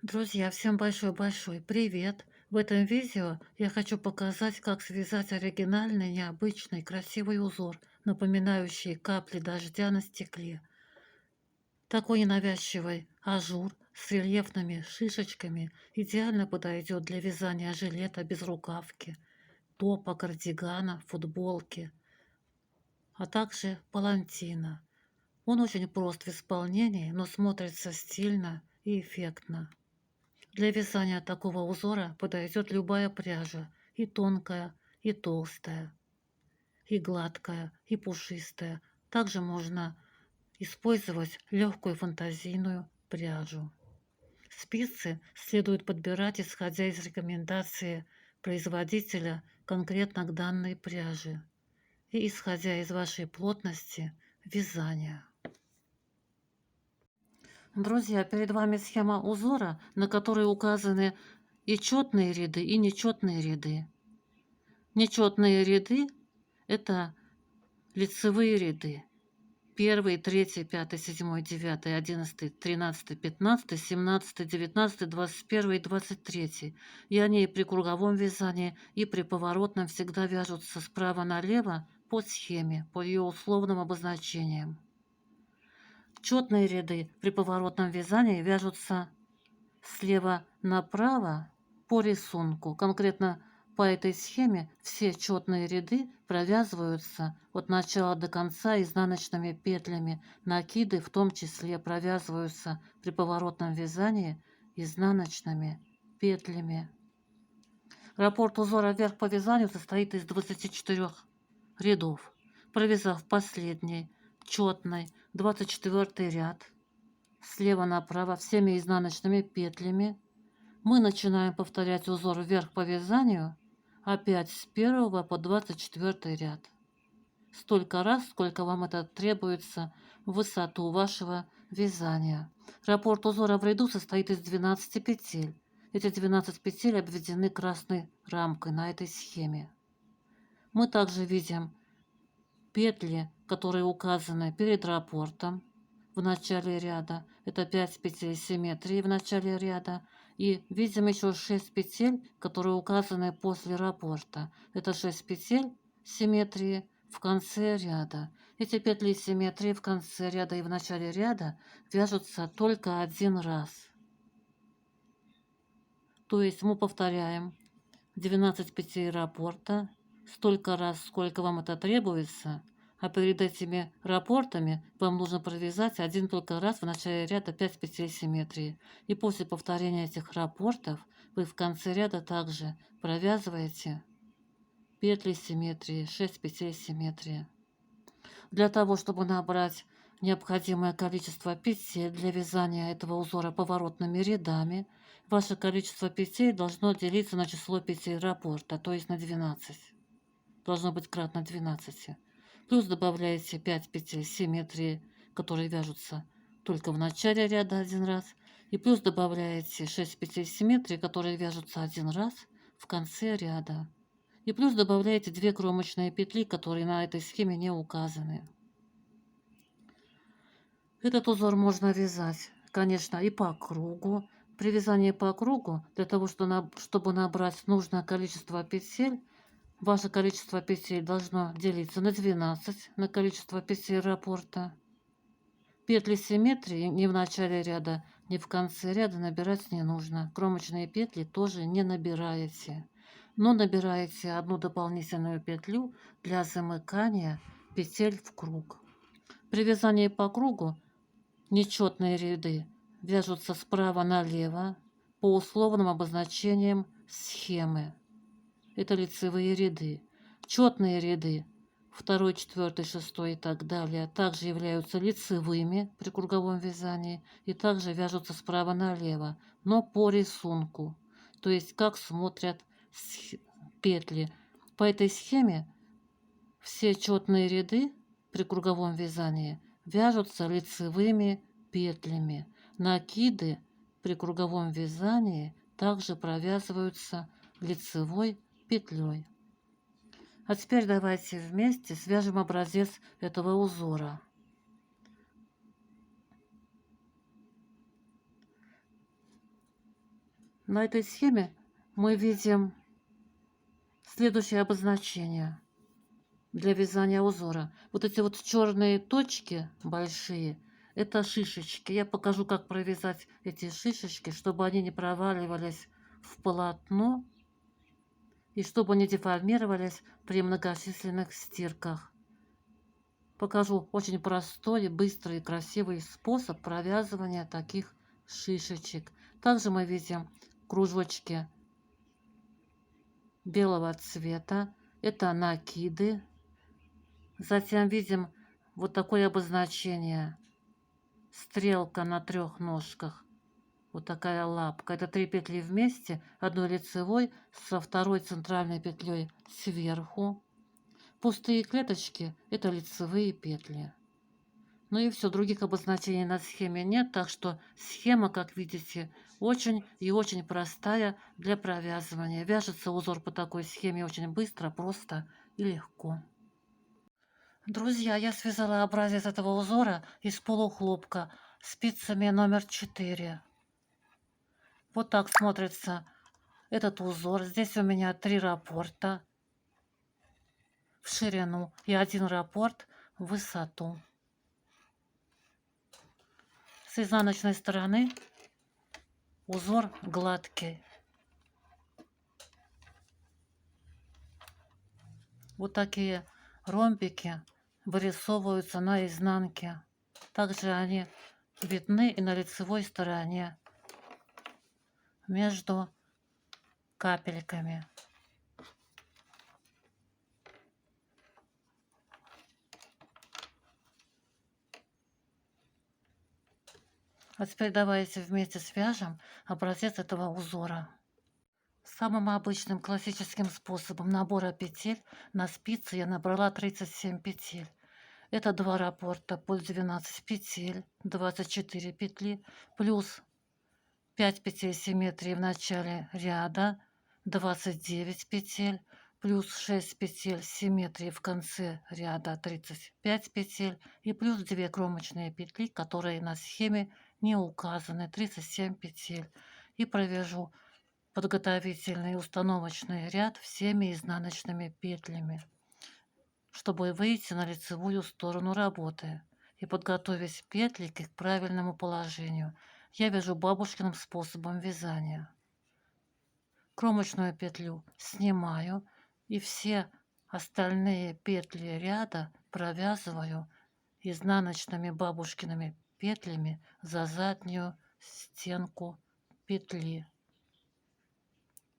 Друзья, всем большой-большой привет! В этом видео я хочу показать, как связать оригинальный, необычный, красивый узор, напоминающий капли дождя на стекле. Такой ненавязчивый ажур с рельефными шишечками идеально подойдет для вязания жилета без рукавки, топа, кардигана, футболки, а также палантина. Он очень прост в исполнении, но смотрится стильно и эффектно. Для вязания такого узора подойдет любая пряжа, и тонкая, и толстая, и гладкая, и пушистая. Также можно использовать легкую фантазийную пряжу. Спицы следует подбирать, исходя из рекомендации производителя конкретно к данной пряже и исходя из вашей плотности вязания. Друзья, перед вами схема узора, на которой указаны и четные ряды, и нечетные ряды. Нечетные ряды– это лицевые ряды. 1, 3, 5, 7, 9, 11, 13, 15, 17, 19, 21 и 23. И они и при круговом вязании, и при поворотном всегда вяжутся справа налево по схеме, по ее условным обозначениям. Четные ряды при поворотном вязании вяжутся слева направо по рисунку. Конкретно по этой схеме все четные ряды провязываются от начала до конца изнаночными петлями. Накиды в том числе провязываются при поворотном вязании изнаночными петлями. Раппорт узора вверх по вязанию состоит из 24 рядов. Провязав последний четный 24 ряд слева направо всеми изнаночными петлями, мы начинаем повторять узор вверх по вязанию опять с 1 по 24 ряд. Столько раз, сколько вам это требуется в высоту вашего вязания. Раппорт узора в ряду состоит из 12 петель. Эти 12 петель обведены красной рамкой на этой схеме. Мы также видим петли, которые указаны перед раппортом в начале ряда. Это 5 петель симметрии в начале ряда. И видим еще 6 петель, которые указаны после раппорта. Это 6 петель симметрии в конце ряда. Эти петли симметрии в конце ряда и в начале ряда вяжутся только один раз. То есть мы повторяем 12 петель раппорта столько раз, сколько вам это требуется, а перед этими раппортами вам нужно провязать один только раз в начале ряда 5 петель симметрии. И после повторения этих раппортов вы в конце ряда также провязываете петли симметрии, 6 петель симметрии. Для того, чтобы набрать необходимое количество петель для вязания этого узора поворотными рядами, ваше количество петель должно делиться на число петель раппорта, то есть на 12. Должно быть кратно 12. Плюс добавляете 5 петель симметрии, которые вяжутся только в начале ряда один раз. И плюс добавляете 6 петель симметрии, которые вяжутся один раз в конце ряда. И плюс добавляете 2 кромочные петли, которые на этой схеме не указаны. Этот узор можно вязать, конечно, и по кругу. При вязании по кругу, для того, чтобы набрать нужное количество петель, ваше количество петель должно делиться на 12, на количество петель раппорта. Петли симметрии ни в начале ряда, ни в конце ряда набирать не нужно. Кромочные петли тоже не набираете. Но набираете одну дополнительную петлю для замыкания петель в круг. При вязании по кругу нечетные ряды вяжутся справа налево по условным обозначениям схемы. Это лицевые ряды. Четные ряды 2, 4, 6 и так далее также являются лицевыми при круговом вязании и также вяжутся справа налево, но по рисунку, то есть как смотрят петли. По этой схеме все четные ряды при круговом вязании вяжутся лицевыми петлями. Накиды при круговом вязании также провязываются лицевой петлей. А теперь давайте вместе свяжем образец этого узора. На этой схеме мы видим следующее обозначение для вязания узора. Вот эти вот черные точки большие, это шишечки. Я покажу, как провязать эти шишечки, чтобы они не проваливались в полотно и чтобы не деформировались при многочисленных стирках. Покажу очень простой, быстрый и красивый способ провязывания таких шишечек. Также мы видим кружочки белого цвета. Это накиды. Затем видим вот такое обозначение. Стрелка на 3 ножках. Вот такая лапка. Это 3 петли вместе, одной лицевой со второй центральной петлей сверху. Пустые клеточки – это лицевые петли. Ну и все, других обозначений на схеме нет, так что схема, как видите, очень и очень простая для провязывания. Вяжется узор по такой схеме очень быстро, просто и легко. Друзья, я связала образец этого узора из полухлопка спицами номер 4. Вот так смотрится этот узор. Здесь у меня 3 раппорта в ширину и 1 раппорт в высоту. С изнаночной стороны узор гладкий. Вот такие ромбики вырисовываются на изнанке. Также они видны и на лицевой стороне между капельками. А теперь давайте вместе свяжем образец этого узора. Самым обычным классическим способом набора петель на спицы я набрала 37 петель. Это 2 раппорта по 12 петель, 24 петли, плюс 5 петель симметрии в начале ряда, 29 петель, плюс 6 петель симметрии в конце ряда, 35 петель, и плюс 2 кромочные петли, которые на схеме не указаны, 37 петель. И провяжу подготовительный установочный ряд всеми изнаночными петлями, чтобы выйти на лицевую сторону работы и подготовить петли к правильному положению. Я вяжу бабушкиным способом вязания. Кромочную петлю снимаю и все остальные петли ряда провязываю изнаночными бабушкиными петлями за заднюю стенку петли,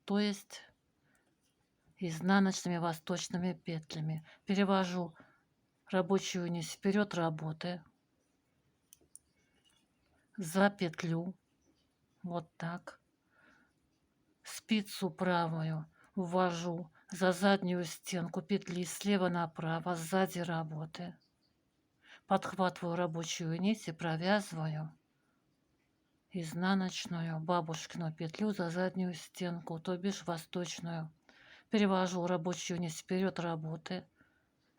то есть изнаночными восточными петлями. Перевожу рабочую нить вперед работы за петлю, вот так. Спицу правую ввожу за заднюю стенку петли слева направо, сзади работы. Подхватываю рабочую нить и провязываю изнаночную бабушкину петлю за заднюю стенку, то бишь восточную. Перевожу рабочую нить вперед работы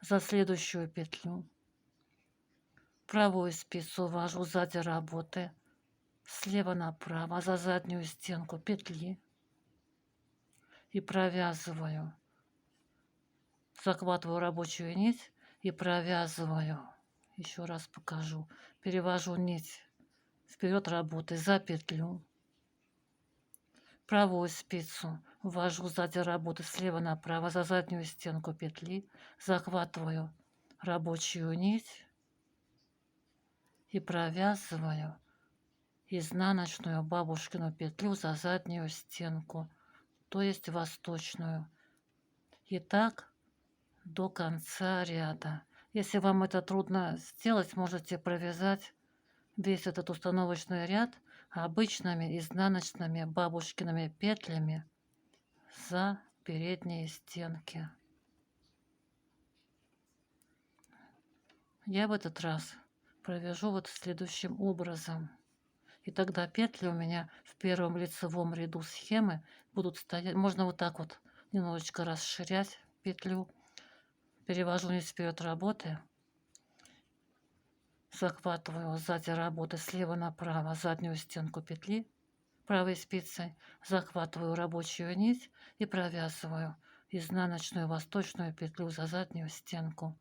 за следующую петлю. Правую спицу ввожу сзади работы, слева направо, за заднюю стенку петли и провязываю. Захватываю рабочую нить и провязываю. Еще раз покажу. Перевожу нить вперед работы за петлю. Правую спицу ввожу сзади работы слева направо за заднюю стенку петли. Захватываю рабочую нить и провязываю изнаночную бабушкину петлю за заднюю стенку, то есть восточную. И так до конца ряда. Если вам это трудно сделать, можете провязать весь этот установочный ряд обычными изнаночными бабушкиными петлями за передние стенки. Я в этот раз провяжу вот следующим образом. И тогда петли у меня в первом лицевом ряду схемы будут стоять. Можно вот так вот немножечко расширять петлю. Перевожу нить вперед работы. Захватываю сзади работы слева направо заднюю стенку петли. Правой спицей захватываю рабочую нить и провязываю изнаночную восточную петлю за заднюю стенку.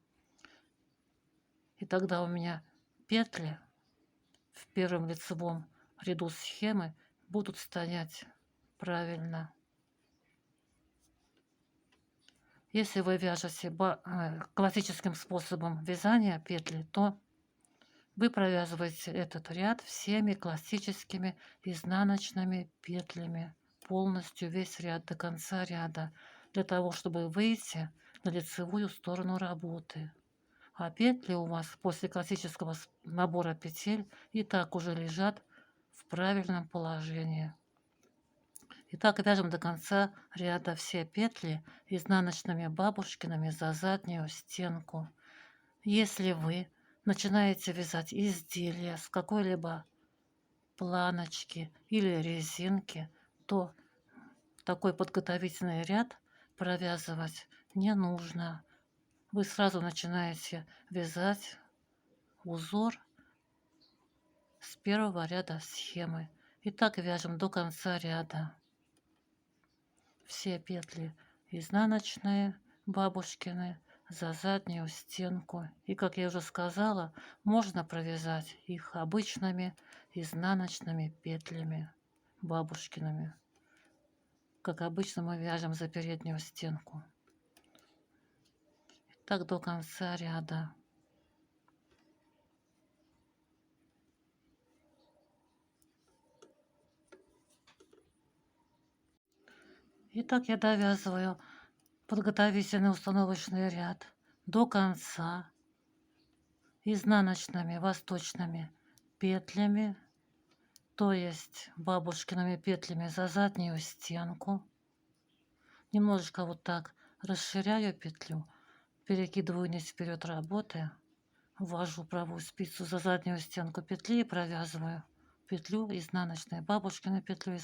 И тогда у меня петли в первом лицевом ряду схемы будут стоять правильно. Если вы вяжете классическим способом вязания петли, то вы провязываете этот ряд всеми классическими изнаночными петлями, полностью весь ряд до конца ряда, для того, чтобы выйти на лицевую сторону работы. А петли у вас после классического набора петель и так уже лежат в правильном положении. Итак, вяжем до конца ряда все петли изнаночными бабушкиными за заднюю стенку. Если вы начинаете вязать изделия с какой-либо планочки или резинки, то такой подготовительный ряд провязывать не нужно. Вы сразу начинаете вязать узор с первого ряда схемы. И так вяжем до конца ряда. Все петли изнаночные, бабушкины, за заднюю стенку. И, как я уже сказала, можно провязать их обычными изнаночными петлями, бабушкиными. Как обычно мы вяжем за переднюю стенку. Так до конца ряда. Итак, я довязываю подготовительный установочный ряд до конца изнаночными восточными петлями, то есть бабушкиными петлями за заднюю стенку. Немножечко вот так расширяю петлю, перекидываю нить вперед работы, ввожу правую спицу за заднюю стенку петли и провязываю петлю изнаночной бабушкиной петлю и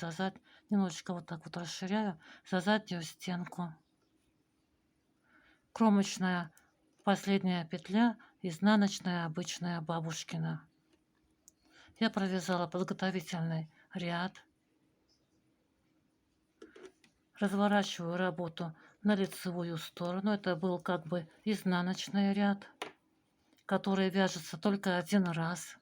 немножечко вот так вот расширяю за заднюю стенку. Кромочная последняя петля, изнаночная обычная бабушкина. Я провязала подготовительный ряд. Разворачиваю работу на лицевую сторону. Это был как бы изнаночный ряд, который вяжется только один раз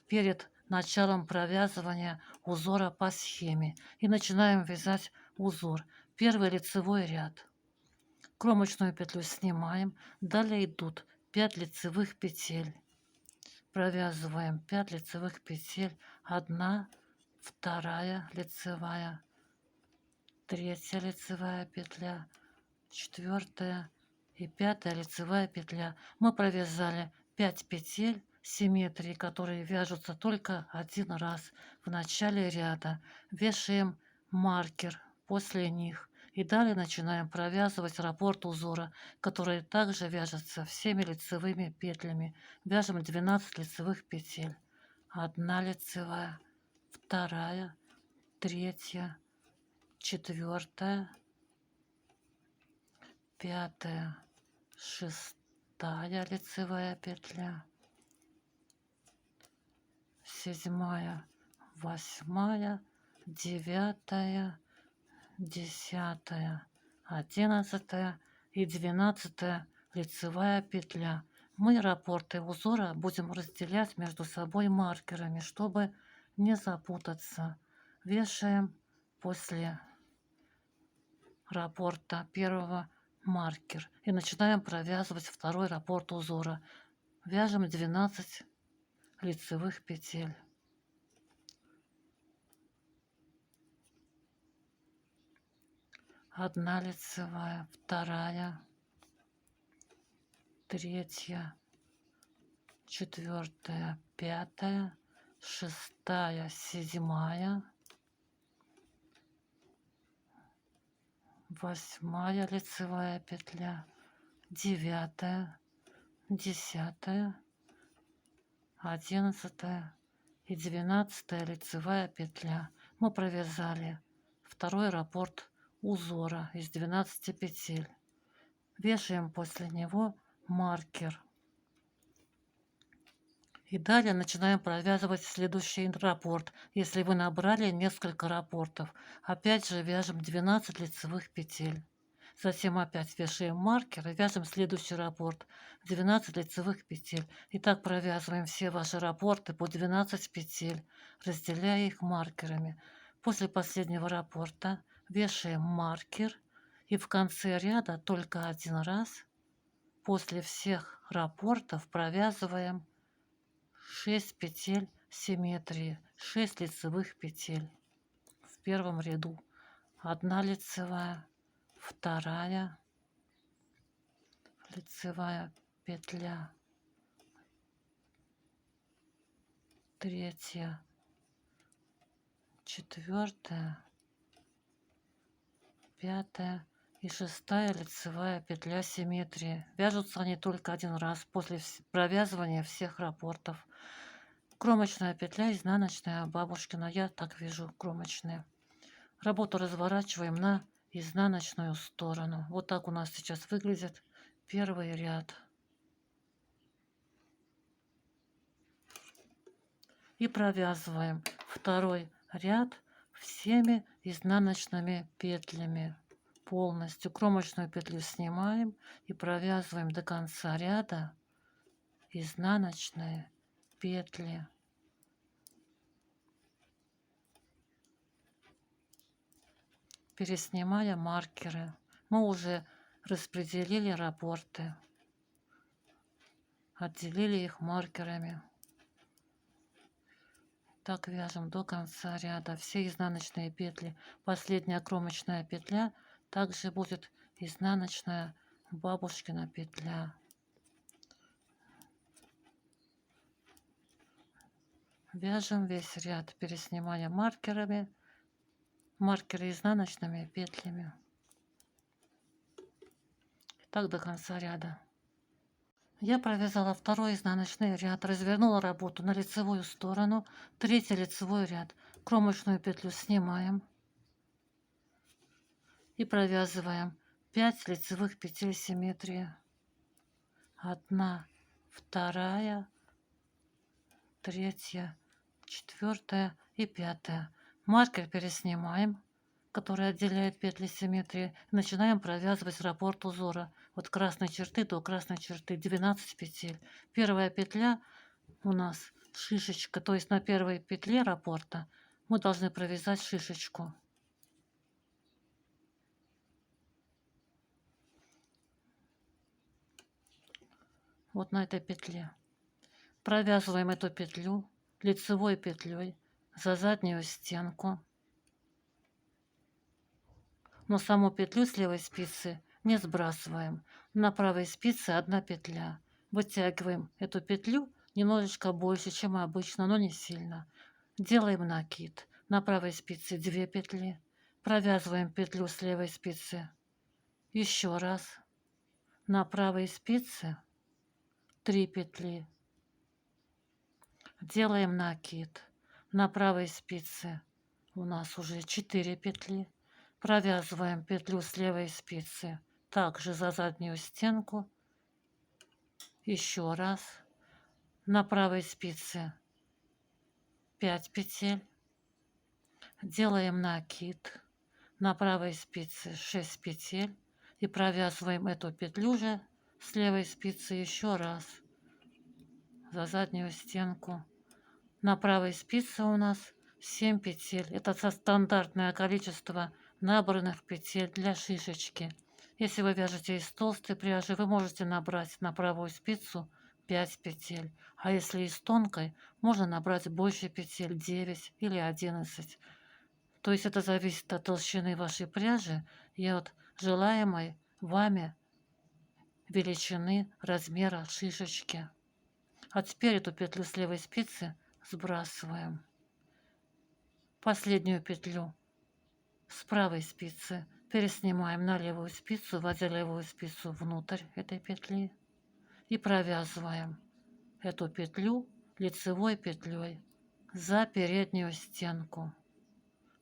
перед началом провязывания узора по схеме. И начинаем вязать узор. Первый лицевой ряд. Кромочную петлю снимаем. Далее идут 5 лицевых петель. Провязываем 5 лицевых петель. 1, 2 лицевая, 3 лицевая петля, 4 и 5 лицевая петля. Мы провязали 5 петель симметрии, которые вяжутся только один раз в начале ряда. Вешаем маркер после них. И далее начинаем провязывать раппорт узора, который также вяжется всеми лицевыми петлями. Вяжем 12 лицевых петель. 1 лицевая, 2, 3, 4, 5, 6 лицевая петля, 7, 8, 9, 10, 11 и 12 лицевая петля. Мы раппорты узора будем разделять между собой маркерами, чтобы не запутаться. Вешаем после раппорта первого маркер и начинаем провязывать второй раппорт узора. Вяжем 12 лицевых петель. 1 лицевая, 2, 3, 4, 5, 6, 7, 8 лицевая петля, 9, 10, 11 и 12 лицевая петля. Мы провязали второй раппорт узора из 12 петель. Вешаем после него маркер И далее начинаем провязывать следующий раппорт. Если вы набрали несколько раппортов, опять же вяжем 12 лицевых петель. Затем опять вешаем маркер и вяжем следующий раппорт. 12 лицевых петель. И так провязываем все ваши раппорты по 12 петель, разделяя их маркерами. После последнего раппорта вешаем маркер. И в конце ряда только один раз после всех раппортов провязываем 6 петель симметрии, 6 лицевых петель в первом ряду. 1 лицевая, 2 лицевая петля, 3, 4, 5 и 6 лицевая петля симметрии. Вяжутся они только один раз после провязывания всех раппортов. Кромочная петля, изнаночная, бабушкина. Я так вяжу кромочные. Работу разворачиваем на изнаночную сторону. Вот так у нас сейчас выглядит первый ряд. И провязываем второй ряд всеми изнаночными петлями. Полностью кромочную петлю снимаем и провязываем до конца ряда изнаночные петли. Переснимая маркеры. Мы уже распределили раппорты, отделили их маркерами. Так вяжем до конца ряда все изнаночные петли. Последняя кромочная петля также будет изнаночная бабушкина петля. Вяжем весь ряд, переснимая маркерами, маркеры изнаночными петлями. Так до конца ряда. Я провязала второй изнаночный ряд, развернула работу на лицевую сторону, третий лицевой ряд, кромочную петлю снимаем и провязываем 5 лицевых петель симметрии. 1, 2, 3, 4 и 5. Маркер переснимаем, который отделяет петли симметрии. Начинаем провязывать раппорт узора. От красной черты до красной черты 12 петель. Первая петля у нас шишечка, то есть на первой петле раппорта мы должны провязать шишечку. Вот на этой петле. Провязываем эту петлю лицевой петлей за заднюю стенку. Но саму петлю с левой спицы не сбрасываем. На правой спице 1 петля. Вытягиваем эту петлю немножечко больше, чем обычно, но не сильно. Делаем накид. На правой спице 2 петли. Провязываем петлю с левой спицы еще раз. На правой спице 3 петли. Делаем накид. На правой спице у нас уже 4 петли. Провязываем петлю с левой спицы также за заднюю стенку. Еще раз. На правой спице 5 петель. Делаем накид. На правой спице 6 петель. И провязываем эту петлю же с левой спицы еще раз за заднюю стенку. На правой спице у нас 7 петель. Это стандартное количество набранных петель для шишечки. Если вы вяжете из толстой пряжи, вы можете набрать на правую спицу 5 петель. А если из тонкой, можно набрать больше петель, 9 или 11. То есть это зависит от толщины вашей пряжи и от желаемой вами величины размера шишечки. А теперь эту петлю с левой спицы сбрасываем. Последнюю петлю с правой спицы переснимаем на левую спицу, вводя левую спицу внутрь этой петли и провязываем эту петлю лицевой петлей за переднюю стенку.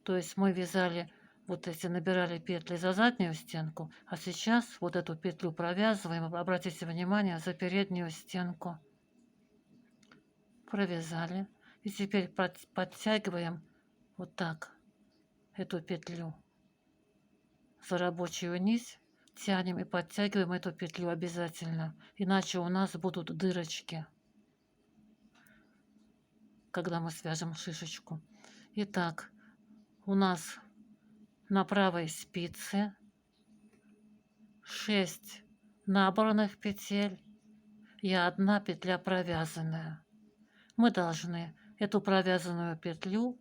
То есть мы вязали вот эти, набирали петли за заднюю стенку, а сейчас вот эту петлю провязываем, обратите внимание, за переднюю стенку. провязали. И теперь подтягиваем вот так эту петлю за рабочую нить, тянем и подтягиваем эту петлю обязательно, иначе у нас будут дырочки, когда мы свяжем шишечку. Итак, у нас на правой спице 6 набранных петель и 1 петля провязанная. Мы должны эту провязанную петлю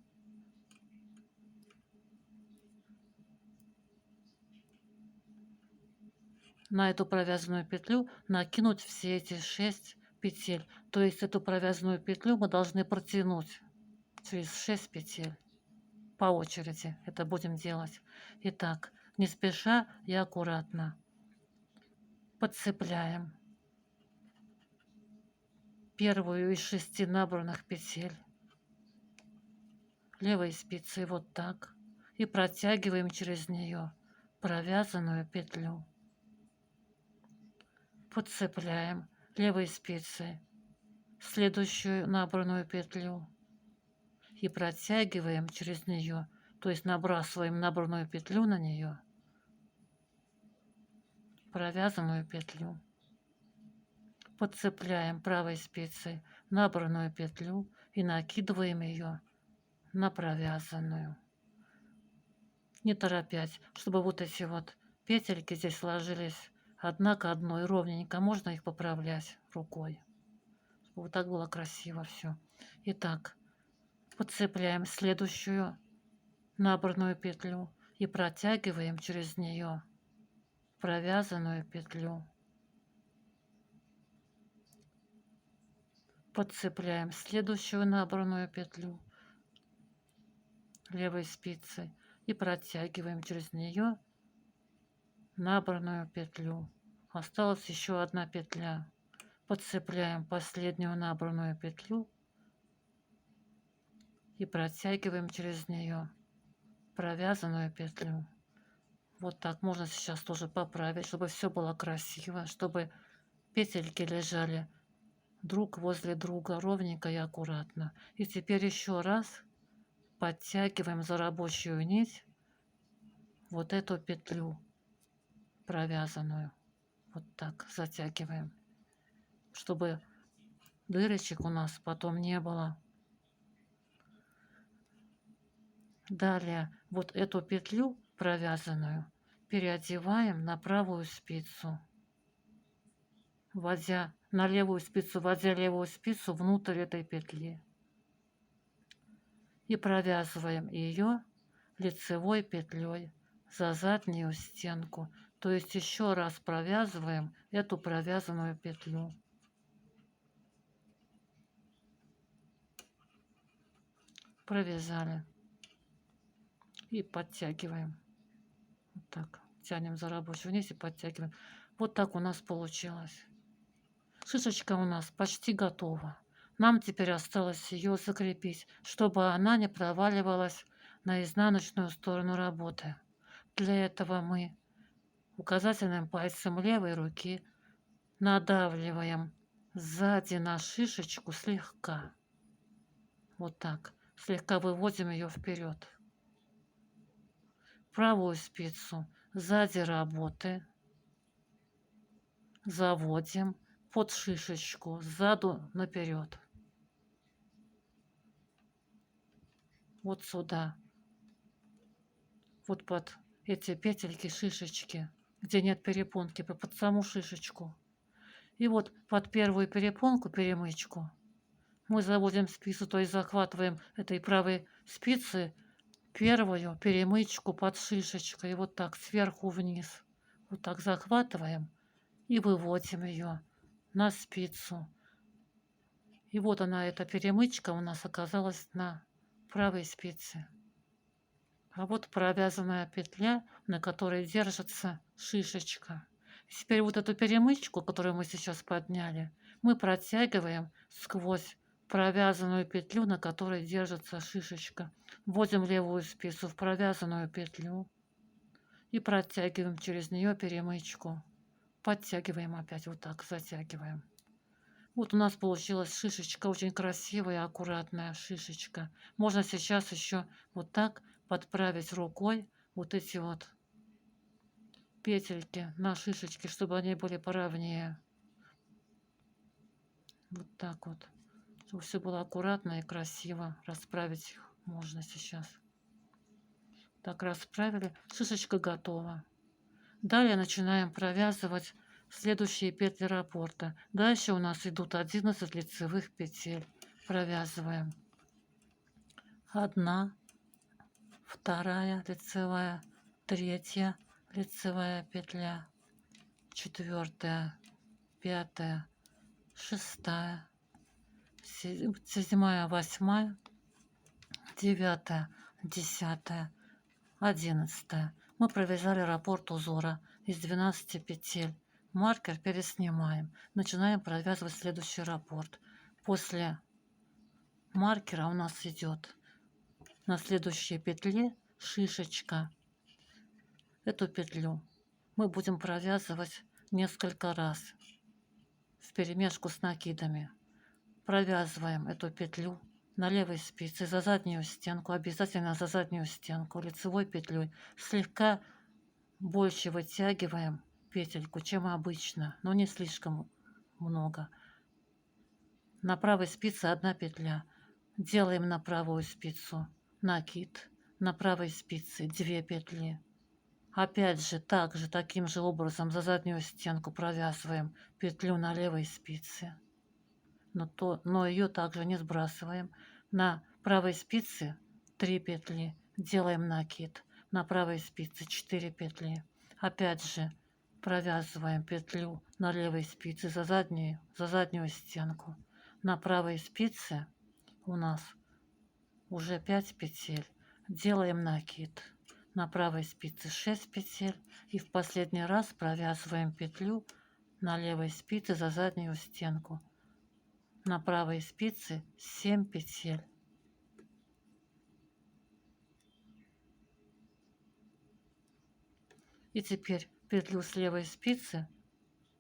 на эту провязанную петлю накинуть все эти 6 петель. То есть эту провязанную петлю мы должны протянуть через 6 петель. По очереди это будем делать. Итак, не спеша и аккуратно подцепляем первую из 6 набранных петель левой спицей вот так и протягиваем через нее провязанную петлю. Подцепляем левой спицей следующую набранную петлю и протягиваем через нее, то есть набрасываем набранную петлю на нее, провязанную петлю. Подцепляем правой спицей набранную петлю и накидываем ее на провязанную, не торопясь, чтобы вот эти вот петельки здесь ложились одна к одной ровненько. Можно их поправлять рукой. Вот так было красиво все. Итак, подцепляем следующую набранную петлю и протягиваем через нее провязанную петлю. Подцепляем следующую набранную петлю левой спицей и протягиваем через нее набранную петлю. Осталась еще 1 петля. Подцепляем последнюю набранную петлю и протягиваем через нее провязанную петлю. Вот так можно сейчас тоже поправить, чтобы все было красиво, чтобы петельки лежали друг возле друга ровненько и аккуратно. И теперь еще раз подтягиваем за рабочую нить вот эту петлю провязанную. Вот так затягиваем, чтобы дырочек у нас потом не было. Далее вот эту петлю провязанную переодеваем на правую спицу, вводя на левую спицу, вводя левую спицу внутрь этой петли. И провязываем ее лицевой петлей за заднюю стенку. То есть еще раз провязываем эту провязанную петлю. Провязали. И подтягиваем. Вот так. Тянем за рабочую нить и подтягиваем. Вот так у нас получилось. Шишечка у нас почти готова. Нам теперь осталось ее закрепить, чтобы она не проваливалась на изнаночную сторону работы. Для этого мы указательным пальцем левой руки надавливаем сзади на шишечку слегка. Вот так. Слегка выводим ее вперед. Правую спицу сзади работы заводим под шишечку сзаду наперед. Вот сюда. Вот под эти петельки шишечки, где нет перепонки, под саму шишечку. И вот под первую перепонку, перемычку, мы заводим спицу, то есть захватываем этой правой спицы первую перемычку под шишечкой. И вот так сверху вниз. Вот так захватываем и выводим ее на спицу. И вот она, эта перемычка у нас оказалась на правой спице. А вот провязанная петля, на которой держится шишечка. Теперь вот эту перемычку, которую мы сейчас подняли, мы протягиваем сквозь провязанную петлю, на которой держится шишечка. Вводим левую спицу в провязанную петлю и протягиваем через нее перемычку. Подтягиваем опять вот так, затягиваем. Вот у нас получилась шишечка, очень красивая, аккуратная шишечка. Можно сейчас еще вот так подправить рукой вот эти вот петельки на шишечке, чтобы они были поровнее. Вот так вот. Чтобы все было аккуратно и красиво. Расправить их можно сейчас. Так, расправили. Шишечка готова. Далее начинаем провязывать следующие петли раппорта. Дальше у нас идут 11 лицевых петель. Провязываем. 1, 2 лицевая, 3 лицевая петля, 4, 5, 6, 7, 8, 9, 10, 11. Мы провязали раппорт узора из 12 петель. Маркер переснимаем. Начинаем провязывать следующий раппорт. После маркера у нас идет на следующей петле шишечка. Эту петлю мы будем провязывать несколько раз вперемешку с накидами. Провязываем эту петлю на левой спице за заднюю стенку, обязательно за заднюю стенку лицевой петлей. Слегка больше вытягиваем петельку, чем обычно, но не слишком много. На правой спице 1 петля. Делаем на правую спицу накид, на правой спице 2 петли. Опять же, таким же образом за заднюю стенку провязываем петлю на левой спице, но ее также не сбрасываем. На правой спице 3 петли, делаем накид, на правой спице 4 петли. Опять же, провязываем петлю на левой спице за заднюю стенку. На правой спице у нас уже 5 петель, делаем накид. На правой спице 6 петель и в последний раз провязываем петлю на левой спице за заднюю стенку. На правой спице 7 петель. И теперь петлю с левой спицы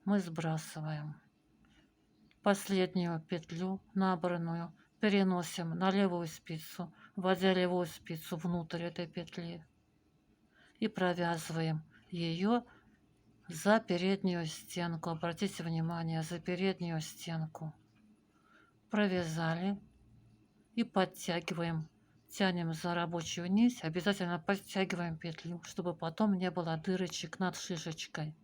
мы сбрасываем. Последнюю петлю набранную переносим на левую спицу, вводя левую спицу внутрь этой петли. И провязываем ее за переднюю стенку. Обратите внимание, за переднюю стенку. Провязали и подтягиваем. Тянем за рабочую нить. Обязательно подтягиваем петлю, чтобы потом не было дырочек над шишечкой.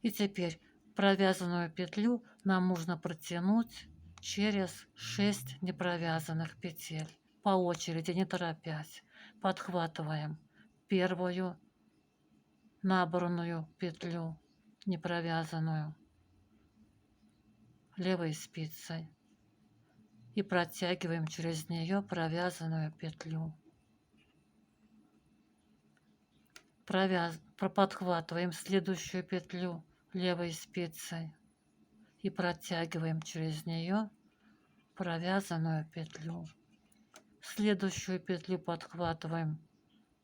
И теперь провязанную петлю нам нужно протянуть через 6 непровязанных петель. По очереди, не торопясь. Подхватываем первую набранную петлю, не провязанную, левой спицей и протягиваем через нее провязанную петлю. Подхватываем следующую петлю левой спицей и протягиваем через нее провязанную петлю. Следующую петлю подхватываем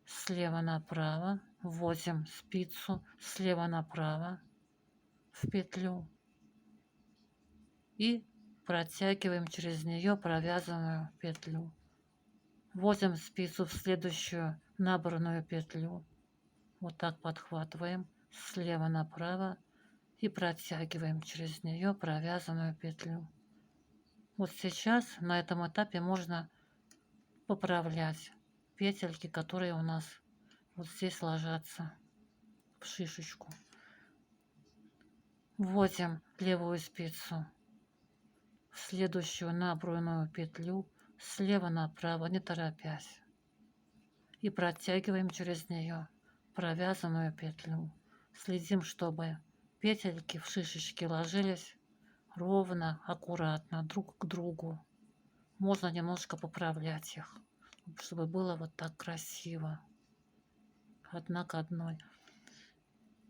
слева направо, вводим спицу слева направо в петлю и протягиваем через нее провязанную петлю. Вводим спицу в следующую набранную петлю. Вот так подхватываем слева направо и протягиваем через нее провязанную петлю. Вот сейчас на этом этапе можно поправлять петельки, которые у нас вот здесь ложатся в шишечку. Вводим левую спицу в следующую набранную петлю слева направо, не торопясь, и протягиваем через нее провязанную петлю. Следим, чтобы петельки в шишечке ложились ровно, аккуратно, друг к другу. Можно немножко поправлять их, чтобы было вот так красиво, одна к одной.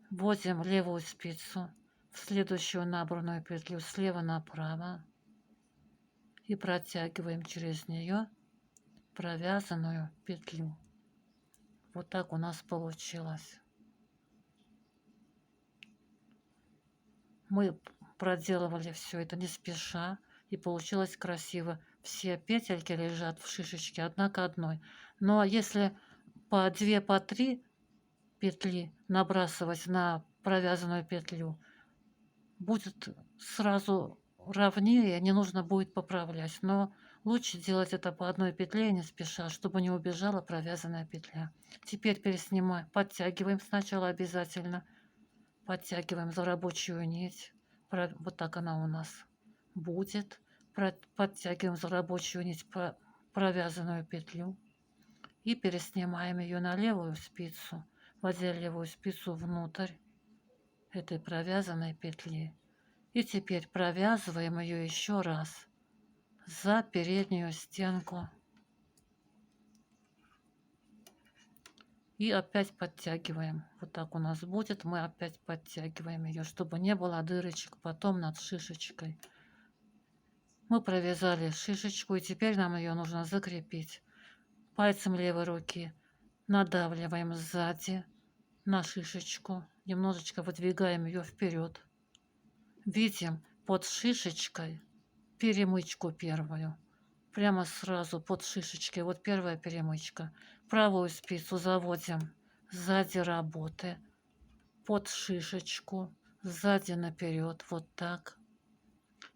Вводим левую спицу в следующую набранную петлю слева направо и протягиваем через нее провязанную петлю. Вот так у нас получилось. Мы проделывали все это не спеша, и получилось красиво. Все петельки лежат в шишечке одна к одной. Но если по 2, по 3 петли набрасывать на провязанную петлю, будет сразу ровнее, не нужно будет поправлять. Но лучше делать это по одной петле, не спеша, чтобы не убежала провязанная петля. Теперь переснимаем, подтягиваем сначала обязательно. Подтягиваем за рабочую нить. Вот так она у нас будет. Подтягиваем за рабочую нить провязанную петлю. И переснимаем ее на левую спицу, вводя левую спицу внутрь этой провязанной петли. И теперь провязываем ее еще раз за переднюю стенку. И опять подтягиваем. Вот так у нас будет. Мы опять подтягиваем ее, чтобы не было дырочек потом над шишечкой. Мы провязали шишечку, и теперь нам ее нужно закрепить. Пальцем левой руки надавливаем сзади на шишечку. Немножечко выдвигаем ее вперед. Видим под шишечкой перемычку первую. Прямо сразу под шишечкой. Вот первая перемычка. Правую спицу заводим сзади работы, под шишечку, сзади наперед, вот так.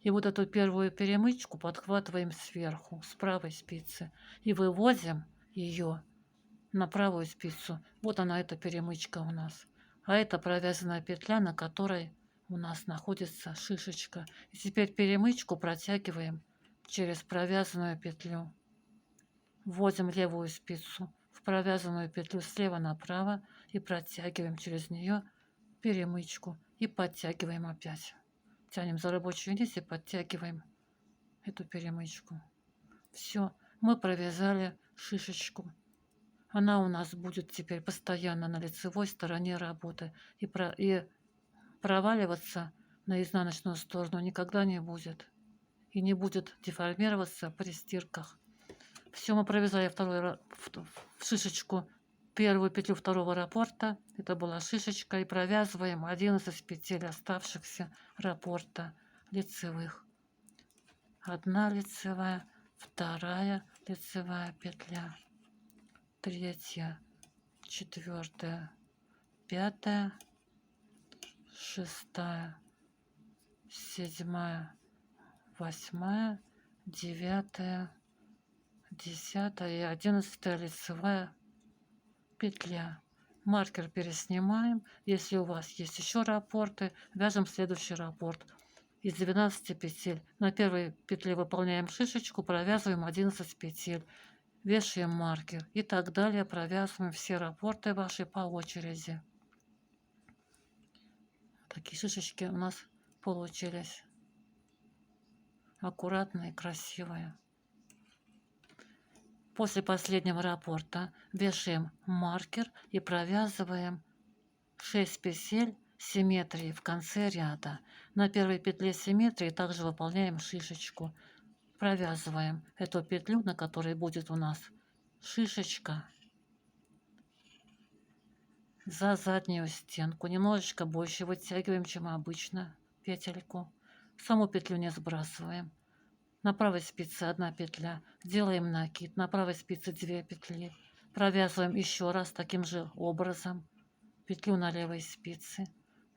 И вот эту первую перемычку подхватываем сверху, с правой спицы, и выводим ее на правую спицу. Вот она, эта перемычка у нас. А это провязанная петля, на которой у нас находится шишечка. И теперь перемычку протягиваем через провязанную петлю. Вводим левую спицу в провязанную петлю слева направо и протягиваем через нее перемычку и подтягиваем опять. Тянем за рабочую нить и подтягиваем эту перемычку. Все, мы провязали шишечку. Она у нас будет теперь постоянно на лицевой стороне работы и проваливаться на изнаночную сторону никогда не будет. И не будет деформироваться при стирках. Все, мы провязали в шишечку первую петлю второго раппорта. Это была шишечка. И провязываем 11 петель оставшихся раппорта лицевых. Одна лицевая, вторая лицевая петля, третья, четвертая, пятая, шестая, седьмая, восьмая, девятая, 10 и 11 лицевая петля. Маркер переснимаем. Если у вас есть еще раппорты, вяжем следующий раппорт. Из 12 петель на первой петле выполняем шишечку, провязываем 11 петель, вешаем маркер и так далее. Провязываем все раппорты ваши по очереди. Такие шишечки у нас получились. Аккуратные, красивые. После последнего раппорта вешаем маркер и провязываем 6 петель симметрии в конце ряда. На первой петле симметрии также выполняем шишечку. Провязываем эту петлю, на которой будет у нас шишечка, за заднюю стенку. Немножечко больше вытягиваем, чем обычно петельку. Саму петлю не сбрасываем. На правой спице 1 петля, делаем накид, на правой спице 2 петли, провязываем еще раз таким же образом петлю на левой спице,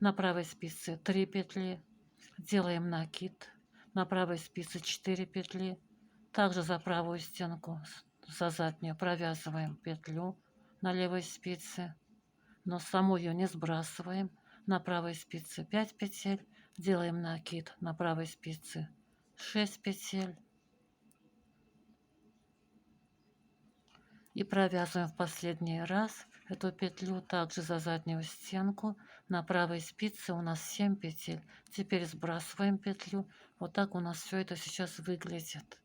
на правой спице 3 петли, делаем накид, на правой спице 4 петли, также за правую стенку, за заднюю провязываем петлю на левой спице, но саму ее не сбрасываем, на правой спице 5 петель, делаем накид, на правой спице 6 петель и провязываем в последний раз эту петлю также за заднюю стенку. На правой спице у нас 7 петель. Теперь сбрасываем петлю. Вот так у нас все это сейчас выглядит.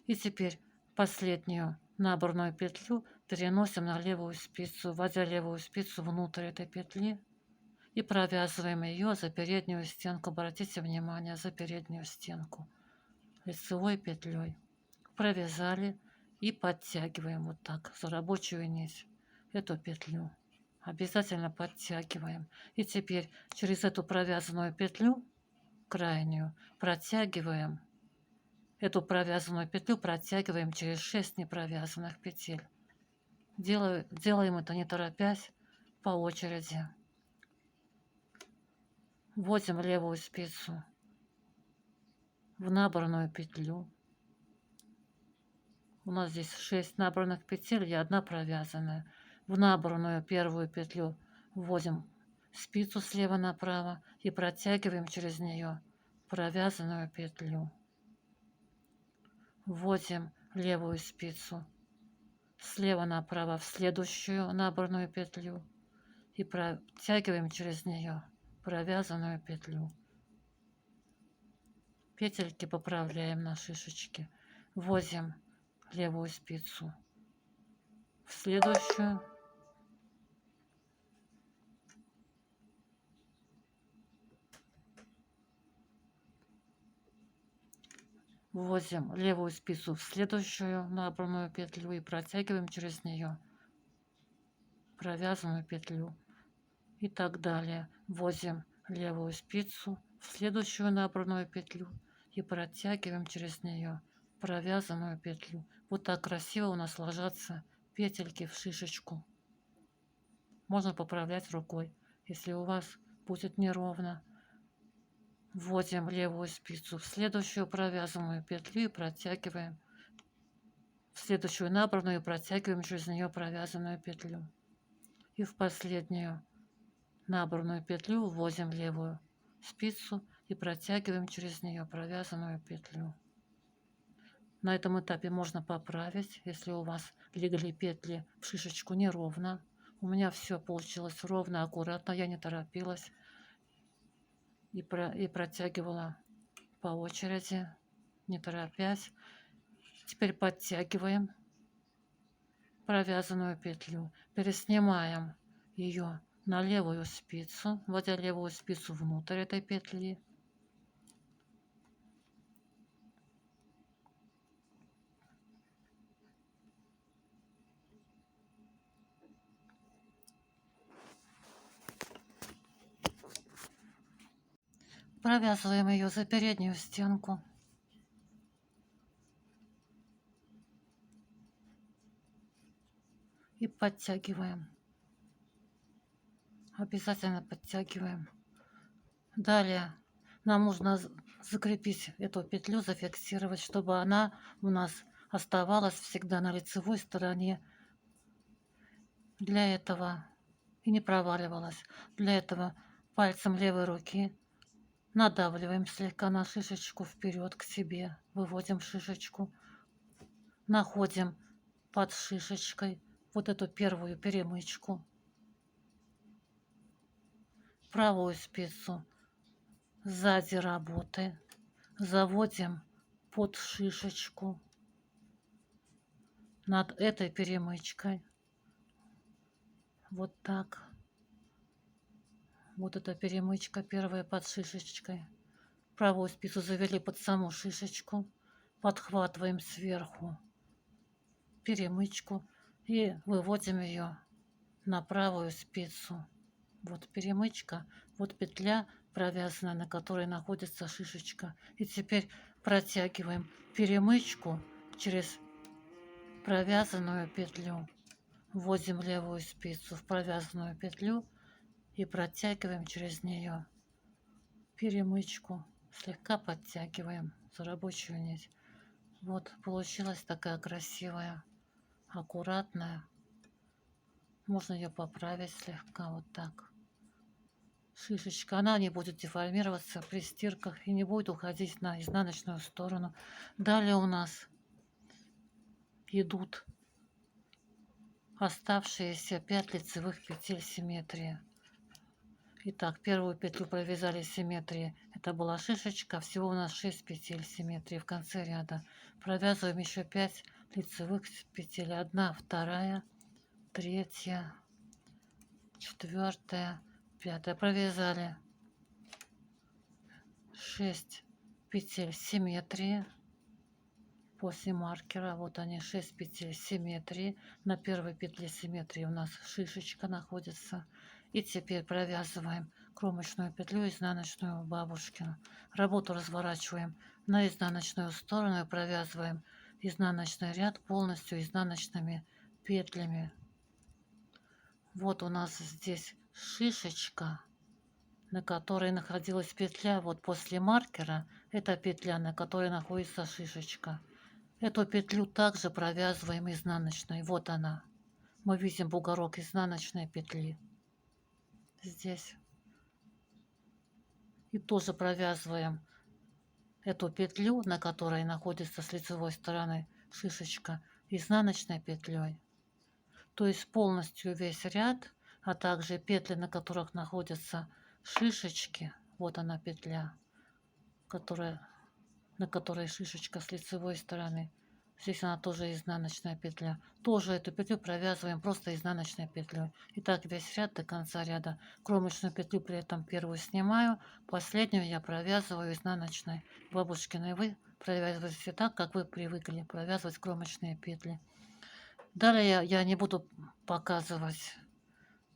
И теперь последнюю наборную петлю переносим на левую спицу, вводя левую спицу внутрь этой петли и провязываем ее за переднюю стенку. Обратите внимание, за переднюю стенку лицевой петлей. Провязали и подтягиваем вот так за рабочую нить эту петлю. Обязательно подтягиваем. И теперь через эту провязанную петлю крайнюю, протягиваем эту провязанную петлю, протягиваем через 6 непровязанных петель. Делаем это не торопясь, по очереди. Вводим левую спицу в набранную петлю. У нас здесь 6 набранных петель и 1 провязанная. В набранную первую петлю вводим спицу слева направо и протягиваем через нее провязанную петлю. Вводим левую спицу слева направо в следующую набранную петлю и протягиваем через нее провязанную петлю. Петельки поправляем на шишечке. Вводим левую спицу в следующую. Вводим левую спицу в следующую набранную петлю и протягиваем через нее провязанную петлю. И так далее. Вводим левую спицу в следующую набранную петлю и протягиваем через нее провязанную петлю. Вот так красиво у нас ложатся петельки в шишечку. Можно поправлять рукой, если у вас будет неровно. Вводим левую спицу в следующую провязанную петлю и протягиваем в следующую набранную и протягиваем через нее провязанную петлю. И в последнюю набранную петлю вводим левую спицу и протягиваем через нее провязанную петлю. На этом этапе можно поправить, если у вас легли петли в шишечку неровно. У меня все получилось ровно, аккуратно, я не торопилась и протягивала по очереди, не торопясь. Теперь подтягиваем провязанную петлю, переснимаем ее на левую спицу, вводя левую спицу внутрь этой петли. Провязываем ее за переднюю стенку. И подтягиваем. Обязательно подтягиваем. Далее нам нужно закрепить эту петлю, зафиксировать, чтобы она у нас оставалась всегда на лицевой стороне. Для этого и не проваливалась. Для этого пальцем левой руки надавливаем слегка на шишечку вперед к себе, выводим шишечку, находим под шишечкой вот эту первую перемычку, правую спицу сзади работы заводим под шишечку над этой перемычкой. Вот так. Вот эта перемычка первая под шишечкой. Правую спицу завели под саму шишечку. Подхватываем сверху перемычку и выводим ее на правую спицу. Вот перемычка, вот петля провязанная, на которой находится шишечка. И теперь протягиваем перемычку через провязанную петлю. Вводим левую спицу в провязанную петлю и протягиваем через нее перемычку. Слегка подтягиваем за рабочую нить. Вот получилась такая красивая, аккуратная. Можно ее поправить слегка вот так. Шишечка, она не будет деформироваться при стирках и не будет уходить на изнаночную сторону. Далее у нас идут оставшиеся 5 лицевых петель симметрии. Итак, первую петлю провязали симметрии. Это была шишечка. Всего у нас 6 петель симметрии в конце ряда. Провязываем еще 5 лицевых петель. 1, 2, 3, 4, 5. Провязали 6 петель симметрии. После маркера, вот они, 6 петель симметрии. На первой петле симметрии у нас шишечка находится. И теперь провязываем кромочную петлю изнаночную в бабушкину. Работу разворачиваем на изнаночную сторону и провязываем изнаночный ряд полностью изнаночными петлями. Вот у нас здесь шишечка, на которой находилась петля. Вот после маркера это петля, на которой находится шишечка. Эту петлю также провязываем изнаночной. Вот она. Мы видим бугорок изнаночной петли здесь. И тоже провязываем эту петлю, на которой находится с лицевой стороны шишечка, изнаночной петлей. То есть полностью весь ряд, а также петли, на которых находятся шишечки. Вот она петля, на которой шишечка с лицевой стороны. Здесь она тоже изнаночная петля. Тоже эту петлю провязываем просто изнаночной петлей. И так весь ряд до конца ряда. Кромочную петлю при этом первую снимаю, последнюю я провязываю изнаночной бабушкиной. Вы провязываете так, как вы привыкли провязывать кромочные петли. Далее я не буду показывать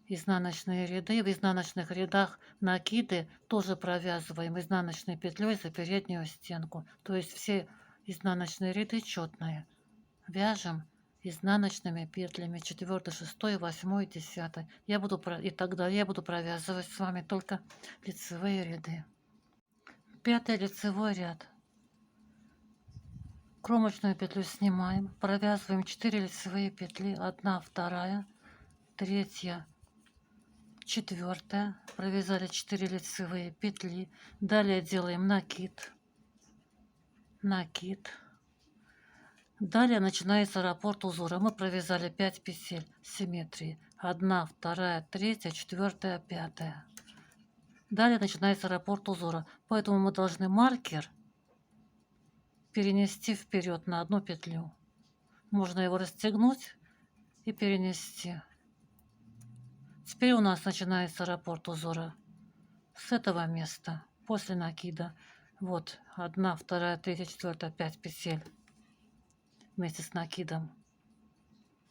изнаночные ряды. В изнаночных рядах накиды тоже провязываем изнаночной петлей за переднюю стенку. То есть все изнаночные ряды четные. Вяжем изнаночными петлями 4, 6, 8, 10. И тогда я буду провязывать с вами только лицевые ряды. 5 лицевой ряд. Кромочную петлю снимаем, провязываем 4 лицевые петли, 1, 2, 3, 4, провязали 4 лицевые петли. Далее делаем накид, накид. Далее начинается раппорт узора. Мы провязали 5 петель симметрии. 1, 2, 3, 4, 5. Далее начинается раппорт узора. Поэтому мы должны маркер перенести вперед на одну петлю. Можно его расстегнуть и перенести. Теперь у нас начинается раппорт узора с этого места, после накида. Вот 1, 2, 3, 4, 5 петель вместе с накидом.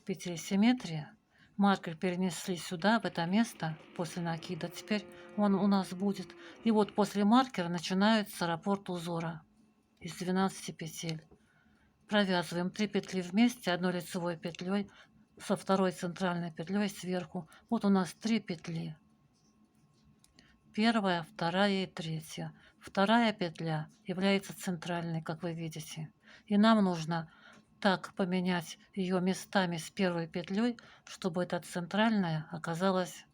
Петель симметрия. Маркер перенесли сюда, в это место, после накида. Теперь он у нас будет. И вот после маркера начинается раппорт узора из 12 петель. Провязываем 3 петли вместе, одной лицевой петлей со второй центральной петлей сверху. Вот у нас 3 петли. Первая, вторая и третья. Вторая петля является центральной, как вы видите. И нам нужно так поменять ее местами с первой петлей, чтобы эта центральная оказалась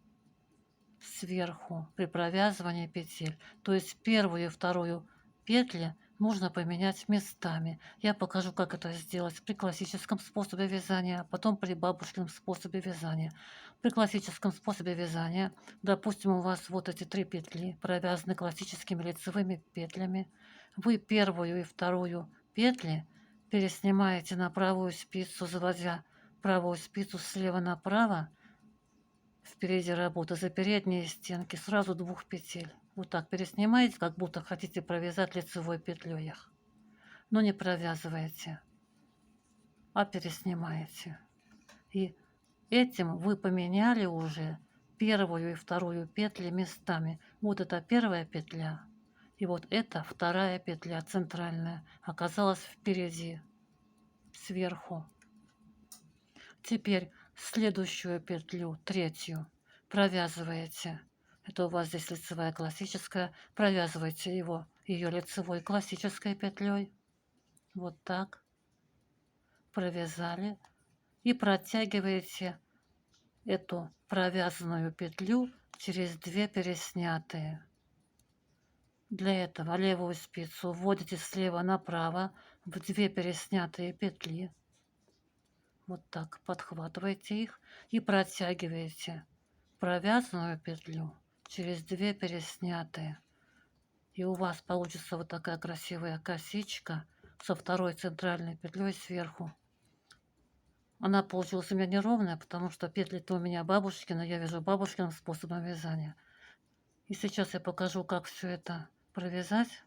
сверху при провязывании петель. То есть первую и вторую петли нужно поменять местами. Я покажу, как это сделать при классическом способе вязания, а потом при бабушкином способе вязания. При классическом способе вязания, допустим, у вас вот эти 3 петли провязаны классическими лицевыми петлями. Вы первую и вторую петли переснимаете на правую спицу, заводя правую спицу слева направо, впереди работы за передние стенки сразу 2 петель. Вот так переснимаете, как будто хотите провязать лицевой петлей их. Но не провязываете, а переснимаете. И этим вы поменяли уже первую и вторую петли местами. Вот это первая петля, и вот эта вторая петля центральная оказалась впереди, сверху. Теперь следующую петлю, третью, провязываете. Это у вас здесь лицевая классическая. Провязывайте ее лицевой классической петлей. Вот так. Провязали. И протягиваете эту провязанную петлю через 2 переснятые. Для этого левую спицу вводите слева направо в 2 переснятые петли. Вот так подхватываете их и протягиваете провязанную петлю через 2 переснятые. И у вас получится вот такая красивая косичка со второй центральной петлей сверху. Она получилась у меня неровная, потому что петли-то у меня бабушкины, я вяжу бабушкиным способом вязания. И сейчас я покажу, как все это провязать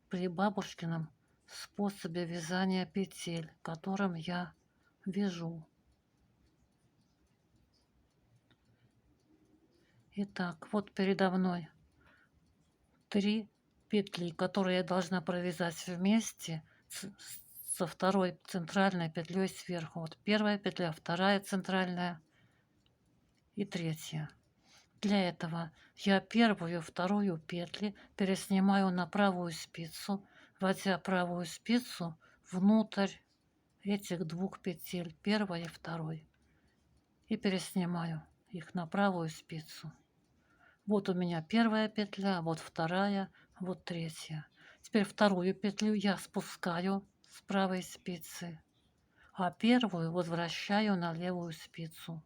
при бабушкином способе вязания петель, которым я вяжу. Итак, вот передо мной 3 петли, которые я должна провязать вместе со второй центральной петлей сверху. Вот первая петля, вторая центральная и третья. Для этого я первую и вторую петли переснимаю на правую спицу, вводя правую спицу внутрь этих двух петель, первой и второй, и переснимаю их на правую спицу. Вот у меня первая петля, вот вторая, вот третья. Теперь вторую петлю я спускаю с правой спицы, а первую возвращаю на левую спицу.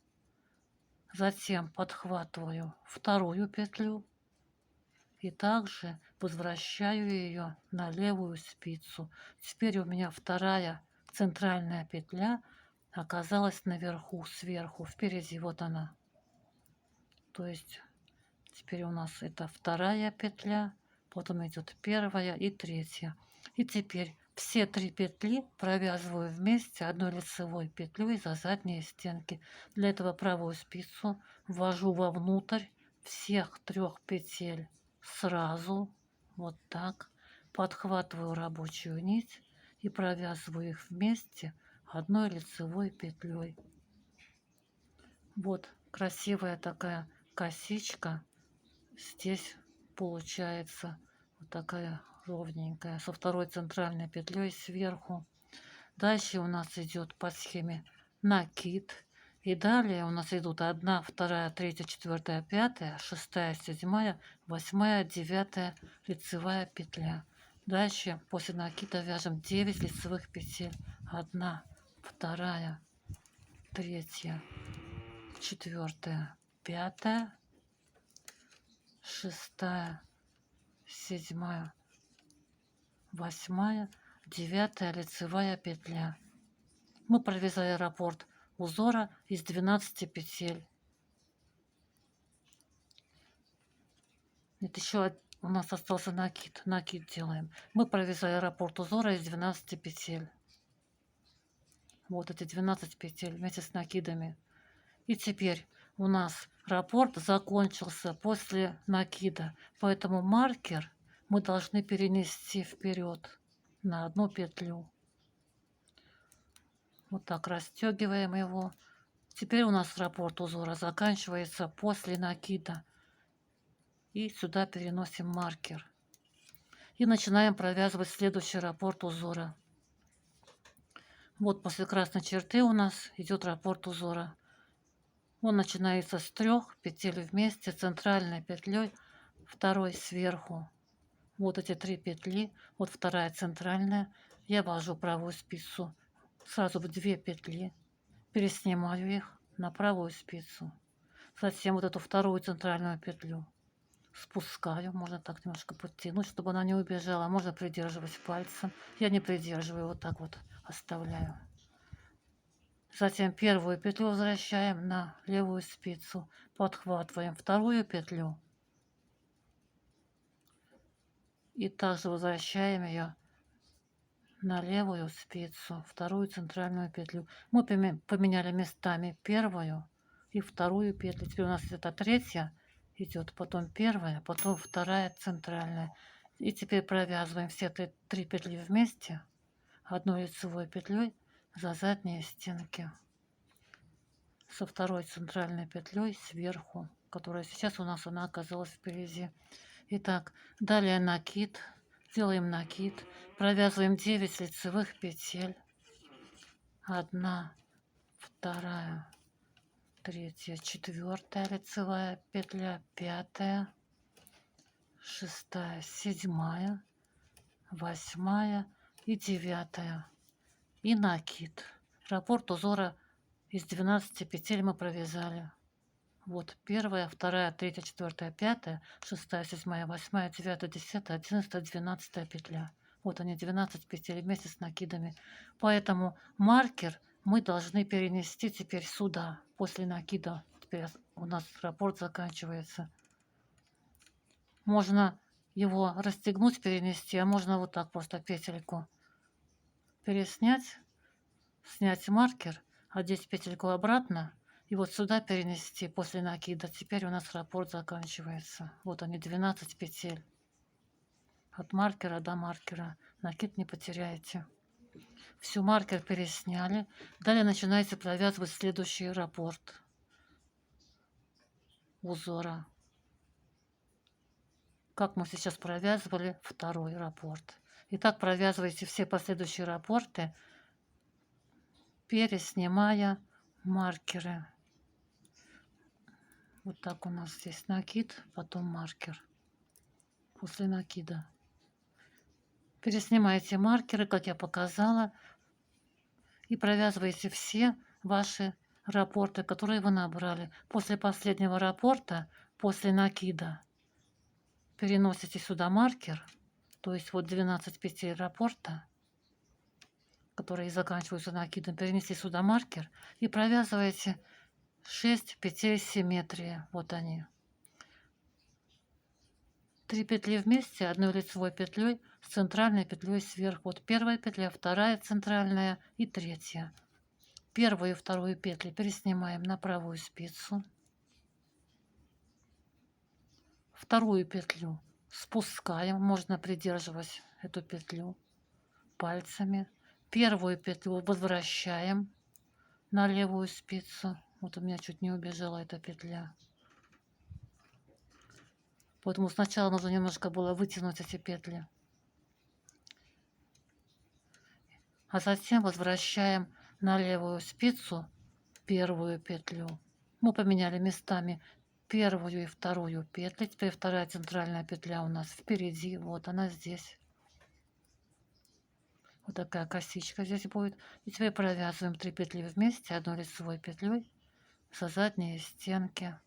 Затем подхватываю вторую петлю и также возвращаю ее на левую спицу. Теперь у меня вторая центральная петля оказалась наверху, сверху, впереди, вот она. То есть теперь у нас это вторая петля, потом идет первая и третья. И теперь все 3 петли провязываю вместе одной лицевой петлей за задние стенки. Для этого правую спицу ввожу вовнутрь всех 3 петель сразу, вот так, подхватываю рабочую нить и провязываю их вместе одной лицевой петлей. Вот красивая такая косичка. Здесь получается вот такая ровненькая со второй центральной петлей сверху. Дальше у нас идет по схеме накид. И далее у нас идут 1, 2, 3, 4, 5, 6, 7, 8, 9 лицевая петля. Дальше после накида вяжем 9 лицевых петель. 1, 2, 3, 4, 5, 6, 7, 8, 9 лицевая петля. Мы провязали раппорт узора из 12 петель. Это еще у нас остался накид. Накид делаем. Мы провязали раппорт узора из 12 петель. Вот эти 12 петель вместе с накидами. И теперь у нас раппорт закончился после накида, поэтому маркер мы должны перенести вперед на 1 петлю. Вот так расстегиваем его. Теперь у нас раппорт узора заканчивается после накида. И сюда переносим маркер. И начинаем провязывать следующий раппорт узора. Вот после красной черты у нас идет раппорт узора. Он начинается с 3 петель вместе центральной петлей, второй сверху. Вот эти 3 петли, вот вторая центральная. Я ввожу правую спицу сразу в 2 петли, переснимаю их на правую спицу. Затем вот эту вторую центральную петлю спускаю, можно так немножко подтянуть, чтобы она не убежала, можно придерживать пальцем. Я не придерживаю, вот так вот оставляю. Затем первую петлю возвращаем на левую спицу, подхватываем вторую петлю и также возвращаем ее на левую спицу, вторую центральную петлю. Мы поменяли местами первую и вторую петлю. Теперь у нас это третья идет, потом первая, потом вторая центральная. И теперь провязываем все 3 петли вместе одной лицевой петлей за задние стенки со второй центральной петлей сверху, которая сейчас у нас она оказалась впереди. Итак, далее накид. Делаем накид, провязываем 9 лицевых петель. 1, 2, 3, 4 лицевая петля, 5, 6, 7, 8 и 9. И накид. Раппорт узора из 12 петель мы провязали. Вот 1, 2, 3, 4, 5, 6, 7, 8, 9, 10, 11, 12 петля. Вот они 12 петель вместе с накидами. Поэтому маркер мы должны перенести теперь сюда, после накида. Теперь у нас раппорт заканчивается. Можно его расстегнуть, перенести, а можно вот так просто петельку переснять, снять маркер, одеть петельку обратно И вот сюда перенести после накида. Теперь у нас раппорт заканчивается. Вот они, 12 петель. От маркера до маркера. Накид не потеряете. Всю маркер пересняли. Далее начинаете провязывать следующий раппорт узора. Как мы сейчас провязывали второй раппорт. И так провязываете все последующие раппорты, переснимая маркеры. Вот так у нас здесь накид, потом маркер после накида. Переснимаете маркеры, как я показала, и провязываете все ваши раппорты, которые вы набрали. После последнего раппорта, после накида, переносите сюда маркер, то есть вот 12 петель раппорта, которые заканчиваются накидом, перенести сюда маркер и провязываете 6 петель симметрии. Вот они. 3 петли вместе одной лицевой петлей с центральной петлей сверху. Вот первая петля, вторая центральная и третья. Первую и вторую петли переснимаем на правую спицу. Вторую петлю спускаем, можно придерживать эту петлю пальцами. Первую петлю возвращаем на левую спицу. Вот у меня чуть не убежала эта петля. Поэтому сначала нужно немножко было вытянуть эти петли. А затем возвращаем на левую спицу первую петлю. Мы поменяли местами первую и вторую петли. Теперь вторая центральная петля у нас впереди. Вот она здесь. Вот такая косичка здесь будет. И теперь провязываем 3 петли вместе одной лицевой петлей со задней стенки.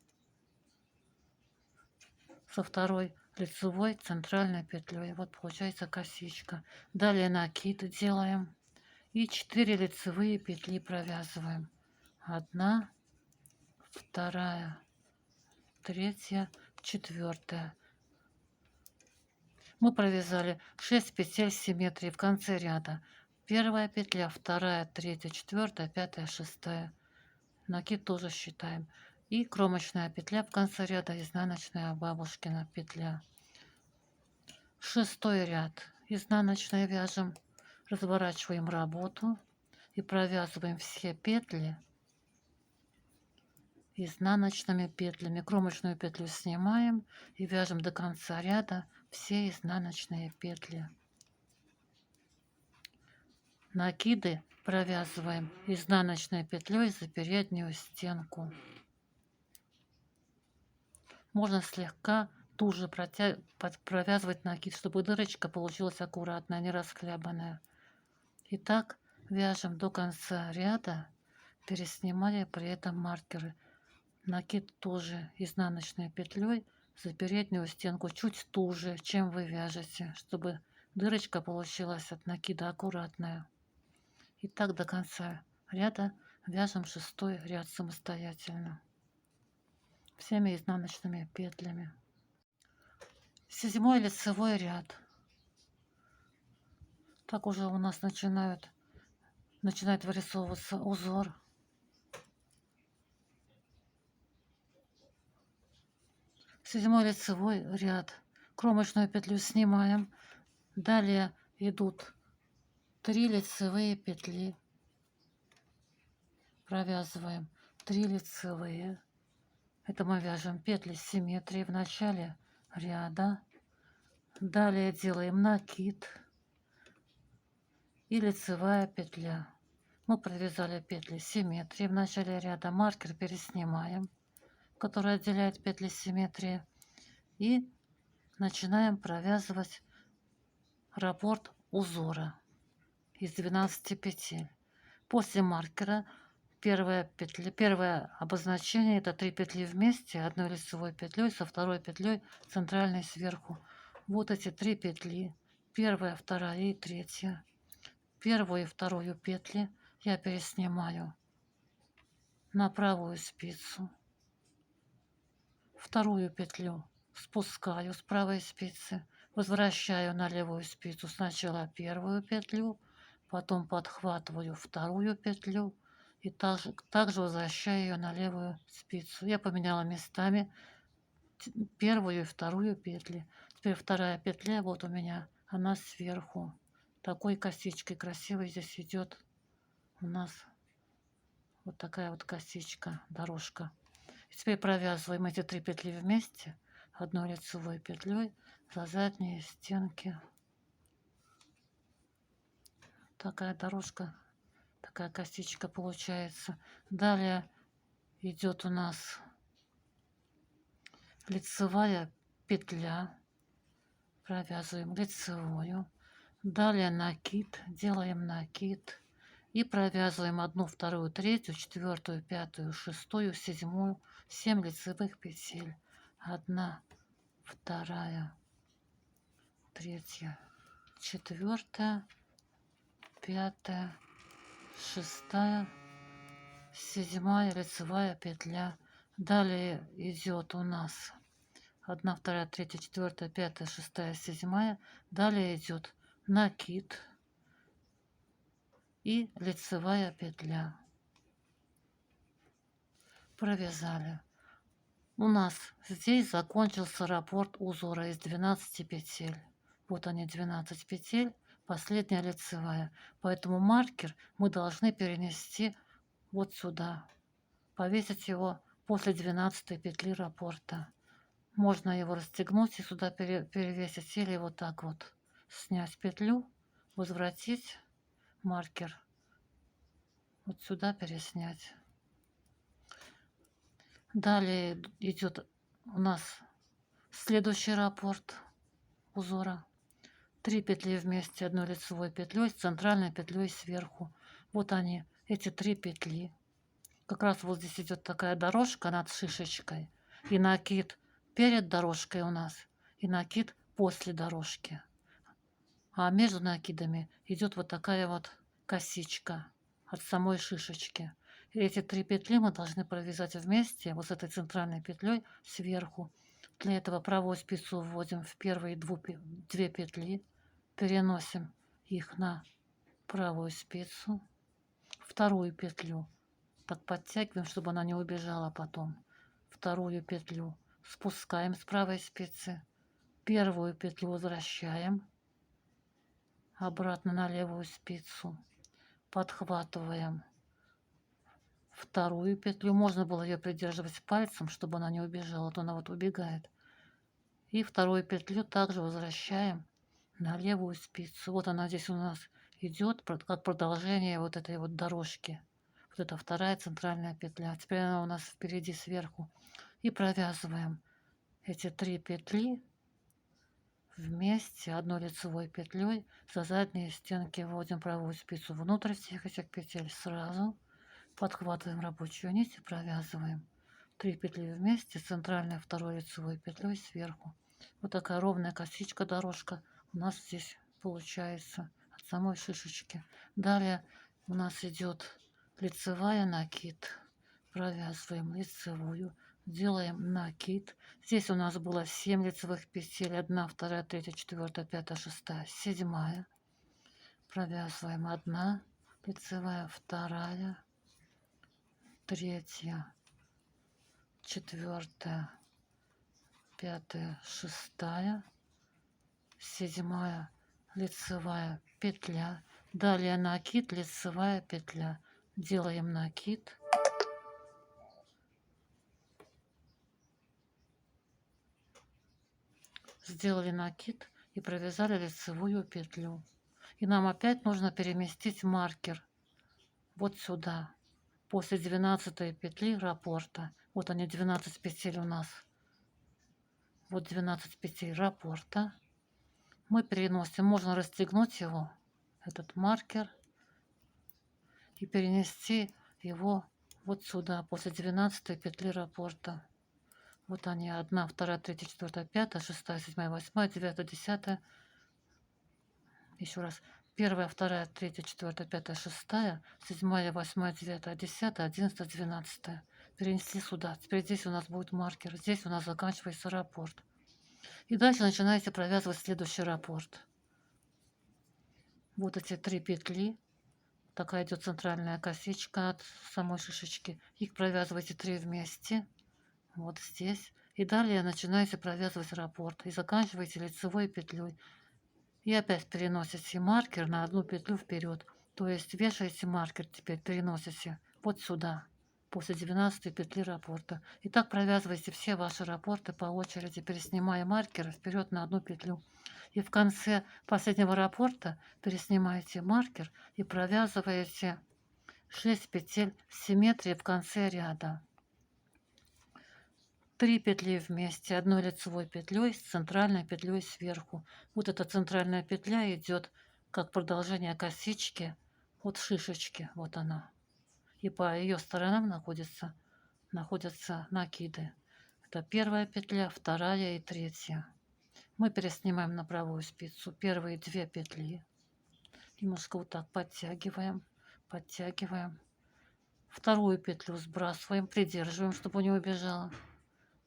Со второй лицевой центральной петлей. Вот получается косичка. Далее накид делаем. И 4 лицевые петли провязываем. 1, 2, 3, 4. Мы провязали 6 петель симметрии в конце ряда. Первая петля, вторая, третья, четвертая, пятая, шестая. Накид тоже считаем. И кромочная петля в конце ряда, изнаночная бабушкина петля. Шестой ряд. Изнаночной вяжем, разворачиваем работу и провязываем все петли изнаночными петлями. Кромочную петлю снимаем и вяжем до конца ряда все изнаночные петли. Накиды провязываем изнаночной петлей за переднюю стенку. Можно слегка туже провязывать накид, чтобы дырочка получилась аккуратная, не расхлябанная. Итак, вяжем до конца ряда, переснимая при этом маркеры. Накид тоже изнаночной петлей за переднюю стенку чуть туже, чем вы вяжете, чтобы дырочка получилась от накида аккуратная. И так до конца ряда вяжем шестой ряд самостоятельно всеми изнаночными петлями. Седьмой лицевой ряд. Так уже у нас начинает вырисовываться узор. Седьмой лицевой ряд. Кромочную петлю снимаем. Далее идут 3 лицевые петли. Провязываем 3 лицевые. Это мы вяжем петли симметрии в начале ряда. Далее делаем накид и лицевая петля. Мы провязали петли симметрии в начале ряда. Маркер переснимаем, который отделяет петли симметрии. И начинаем провязывать раппорт узора из 12 петель. После маркера первое обозначение — это 3 петли вместе одной лицевой петлей со второй петлей центральной сверху. Вот эти 3 петли, первая, вторая и третья. Первую и вторую петли я переснимаю на правую спицу. Вторую петлю спускаю с правой спицы, возвращаю на левую спицу сначала первую петлю, потом подхватываю вторую петлю и также возвращаю ее на левую спицу. Я поменяла местами первую и вторую петли. Теперь вторая петля, вот у меня, она сверху. Такой косичкой красивой здесь идет у нас вот такая вот косичка, дорожка. И теперь провязываем эти 3 петли вместе одной лицевой петлей за задние стенки. Такая дорожка, такая косичка получается. Далее идет у нас лицевая петля. Провязываем лицевую. Далее накид, делаем накид. И провязываем 1, 2, 3, 4, 5, 6, 7, 7 лицевых петель. 1, 2, 3, 4, 5, 6, 7 лицевая петля. Далее идет у нас 1, 2, 3, 4, 5, 6, 7. Далее идет накид и лицевая петля. Провязали. У нас здесь закончился раппорт узора из 12 петель. Вот они, 12 петель, последняя лицевая. Поэтому маркер мы должны перенести вот сюда. Повесить его после 12 петли раппорта. Можно его расстегнуть и сюда перевесить, или вот так вот снять петлю, возвратить маркер, вот сюда переснять. Далее идет у нас следующий раппорт узора. 3 петли вместе одной лицевой петлей с центральной петлей сверху. Вот они, эти 3 петли. Как раз вот здесь идет такая дорожка над шишечкой. И накид перед дорожкой у нас, и накид после дорожки. А между накидами идет вот такая вот косичка от самой шишечки. И эти 3 петли мы должны провязать вместе вот с этой центральной петлей сверху. Для этого правую спицу вводим в первые 2 петли, переносим их на правую спицу, вторую петлю так подтягиваем, чтобы она не убежала потом. Вторую петлю спускаем с правой спицы, первую петлю возвращаем обратно на левую спицу, подхватываем вторую петлю. Можно было ее придерживать пальцем, чтобы она не убежала, а то она вот убегает. И вторую петлю также возвращаем на левую спицу. Вот она здесь у нас идет как продолжение вот этой вот дорожки. Вот это вторая центральная петля. Теперь она у нас впереди сверху. И провязываем эти 3 петли вместе одной лицевой петлей за задние стенки. Вводим правую спицу внутрь всех этих петель сразу. Подхватываем рабочую нить и провязываем 3 петли вместе, центральной второй лицевой петлей сверху. Вот такая ровная косичка, дорожка у нас здесь получается от самой шишечки. Далее у нас идет лицевая накид. Провязываем лицевую, делаем накид. Здесь у нас было 7 лицевых петель. 1, 2, 3, 4, 5, 6, 7. Провязываем 1 лицевая, 2, 3, 4, 5, 6, 7 лицевая петля. Далее накид, лицевая петля. Делаем накид. Сделали накид и провязали лицевую петлю. И нам опять нужно переместить маркер вот сюда. После 12 петли раппорта. Вот они, 12 петель у нас. Вот 12 петель раппорта. Мы переносим, можно расстегнуть его, этот маркер, и перенести его вот сюда, после 12 петли раппорта. Вот они, 1, 2, 3, 4, 5, 6, 7, 8, 9, 10. Еще раз. 1, 2, 3, 4, 5, 6, 7, 8, 9, 10, 11, 12. Перенесли сюда. Теперь здесь у нас будет маркер. Здесь у нас заканчивается раппорт. И дальше начинаете провязывать следующий раппорт. Вот эти 3 петли. такая идет центральная косичка от самой шишечки. Их провязывайте 3 вместе, вот здесь. И далее начинаете провязывать раппорт и заканчиваете лицевой петлей. И опять переносите маркер на 1 петлю вперед. То есть вешаете маркер, теперь переносите вот сюда, после 12 петли раппорта. И так провязывайте все ваши раппорты по очереди, переснимая маркеры вперед на 1 петлю. И в конце последнего раппорта переснимаете маркер и провязываете 6 петель симметрии в конце ряда. 3 петли вместе одной лицевой петлей с центральной петлей сверху. Вот эта центральная петля идет как продолжение косички от шишечки. Вот она. И по ее сторонам находятся накиды. Это первая петля, вторая и третья. Мы переснимаем на правую спицу первые 2 петли. Немножко вот так подтягиваем. Вторую петлю сбрасываем, придерживаем, чтобы не убежала.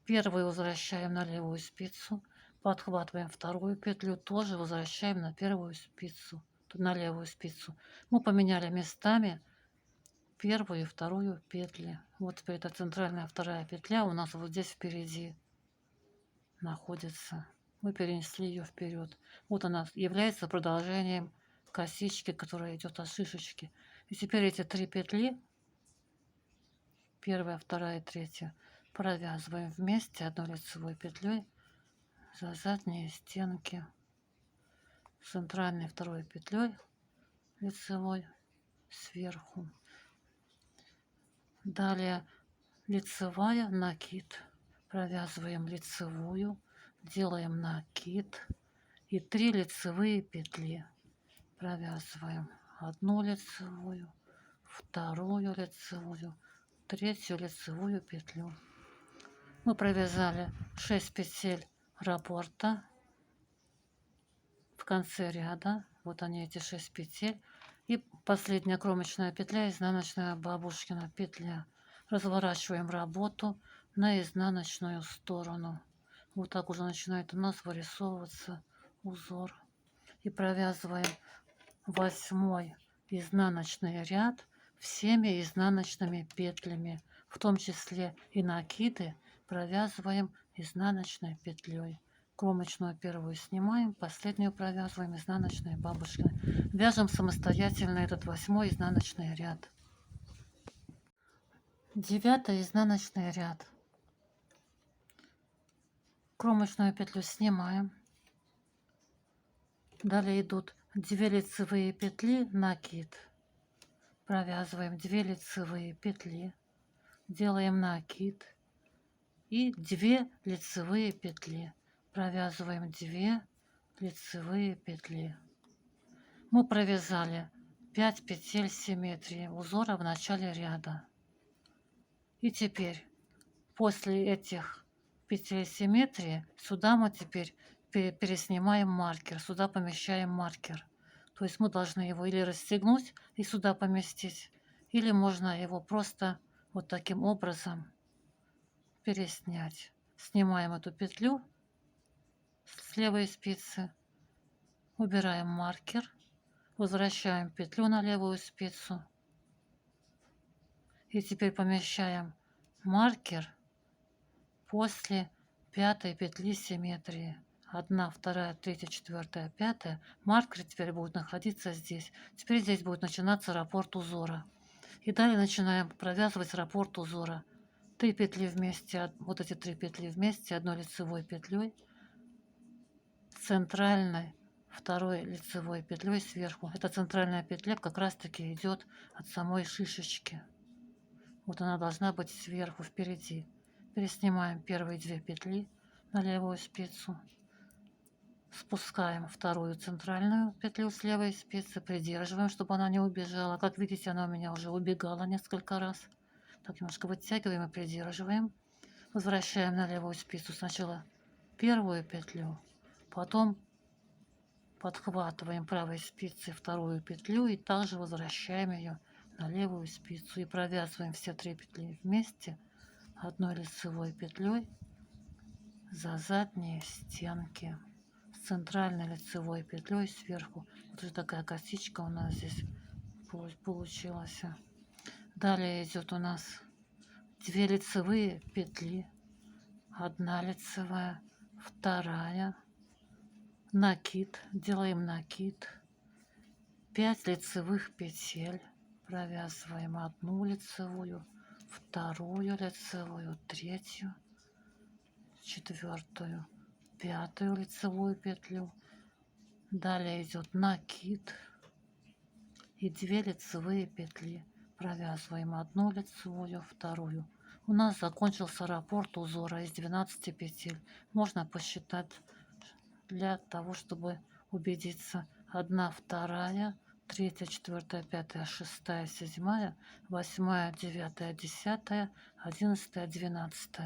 Первую возвращаем на левую спицу, подхватываем вторую петлю, тоже возвращаем на первую спицу, на левую спицу. Мы поменяли местами первую и вторую петли. Вот теперь эта центральная вторая петля у нас вот здесь впереди находится. Мы перенесли ее вперед. Вот она является продолжением косички, которая идет от шишечки. И теперь эти 3 петли, первая, вторая и третья, провязываем вместе одной лицевой петлей за задние стенки, центральной второй петлей лицевой сверху. Далее лицевая, накид. Провязываем лицевую, делаем накид и 3 лицевые петли. Провязываем одну лицевую, вторую лицевую, третью лицевую петлю. Мы провязали 6 петель раппорта в конце ряда. Вот они, эти 6 петель. И последняя кромочная петля, изнаночная бабушкина петля. Разворачиваем работу на изнаночную сторону. Вот так уже начинает у нас вырисовываться узор. И провязываем 8 изнаночный ряд всеми изнаночными петлями, в том числе и накиды, провязываем изнаночной петлей. Кромочную первую снимаем, последнюю провязываем изнаночной бабушкой. Вяжем самостоятельно этот 8 изнаночный ряд. 9 изнаночный ряд. Кромочную петлю снимаем. Далее идут 2 лицевые петли, накид. Провязываем 2 лицевые петли, делаем накид и 2 лицевые петли. Провязываем 2 лицевые петли. Мы провязали 5 петель симметрии узора в начале ряда. И теперь после этих петель симметрии сюда мы теперь переснимаем маркер, сюда помещаем маркер. То есть мы должны его или расстегнуть и сюда поместить, или можно его просто вот таким образом переснять. Снимаем эту петлю с левой спицы, убираем маркер, возвращаем петлю на левую спицу. И теперь помещаем маркер после 5 петли симметрии. 1, 2, 3, 4, 5. Маркер теперь будет находиться здесь. Теперь здесь будет начинаться раппорт узора. И далее начинаем провязывать раппорт узора. 3 петли вместе, вот эти 3 петли вместе, одной лицевой петлей, центральной второй лицевой петлей сверху. Эта центральная петля как раз таки идет от самой шишечки. Вот она должна быть сверху, впереди. Переснимаем первые 2 петли на левую спицу. Спускаем вторую центральную петлю с левой спицы, придерживаем, чтобы она не убежала. Как видите, она у меня уже убегала несколько раз. Так, немножко вытягиваем и придерживаем. Возвращаем на левую спицу сначала первую петлю, потом подхватываем правой спицей вторую петлю и также возвращаем ее на левую спицу и провязываем все 3 петли вместе одной лицевой петлей за задние стенки с центральной лицевой петлей сверху. Вот уже такая косичка у нас здесь получилось. Далее идет у нас 2 лицевые петли, 1 лицевая, 2, накид, делаем накид, 5 лицевых петель, провязываем 1 лицевую, 2 лицевую, 3, 4, 5 лицевую петлю. Далее идет накид и 2 лицевые петли, провязываем 1 лицевую, 2. У нас закончился раппорт узора из 12 петель. Можно посчитать для того, чтобы убедиться. 1, 2, 3, 4, 5, 6, 7, 8, 9, 10, 11, 12.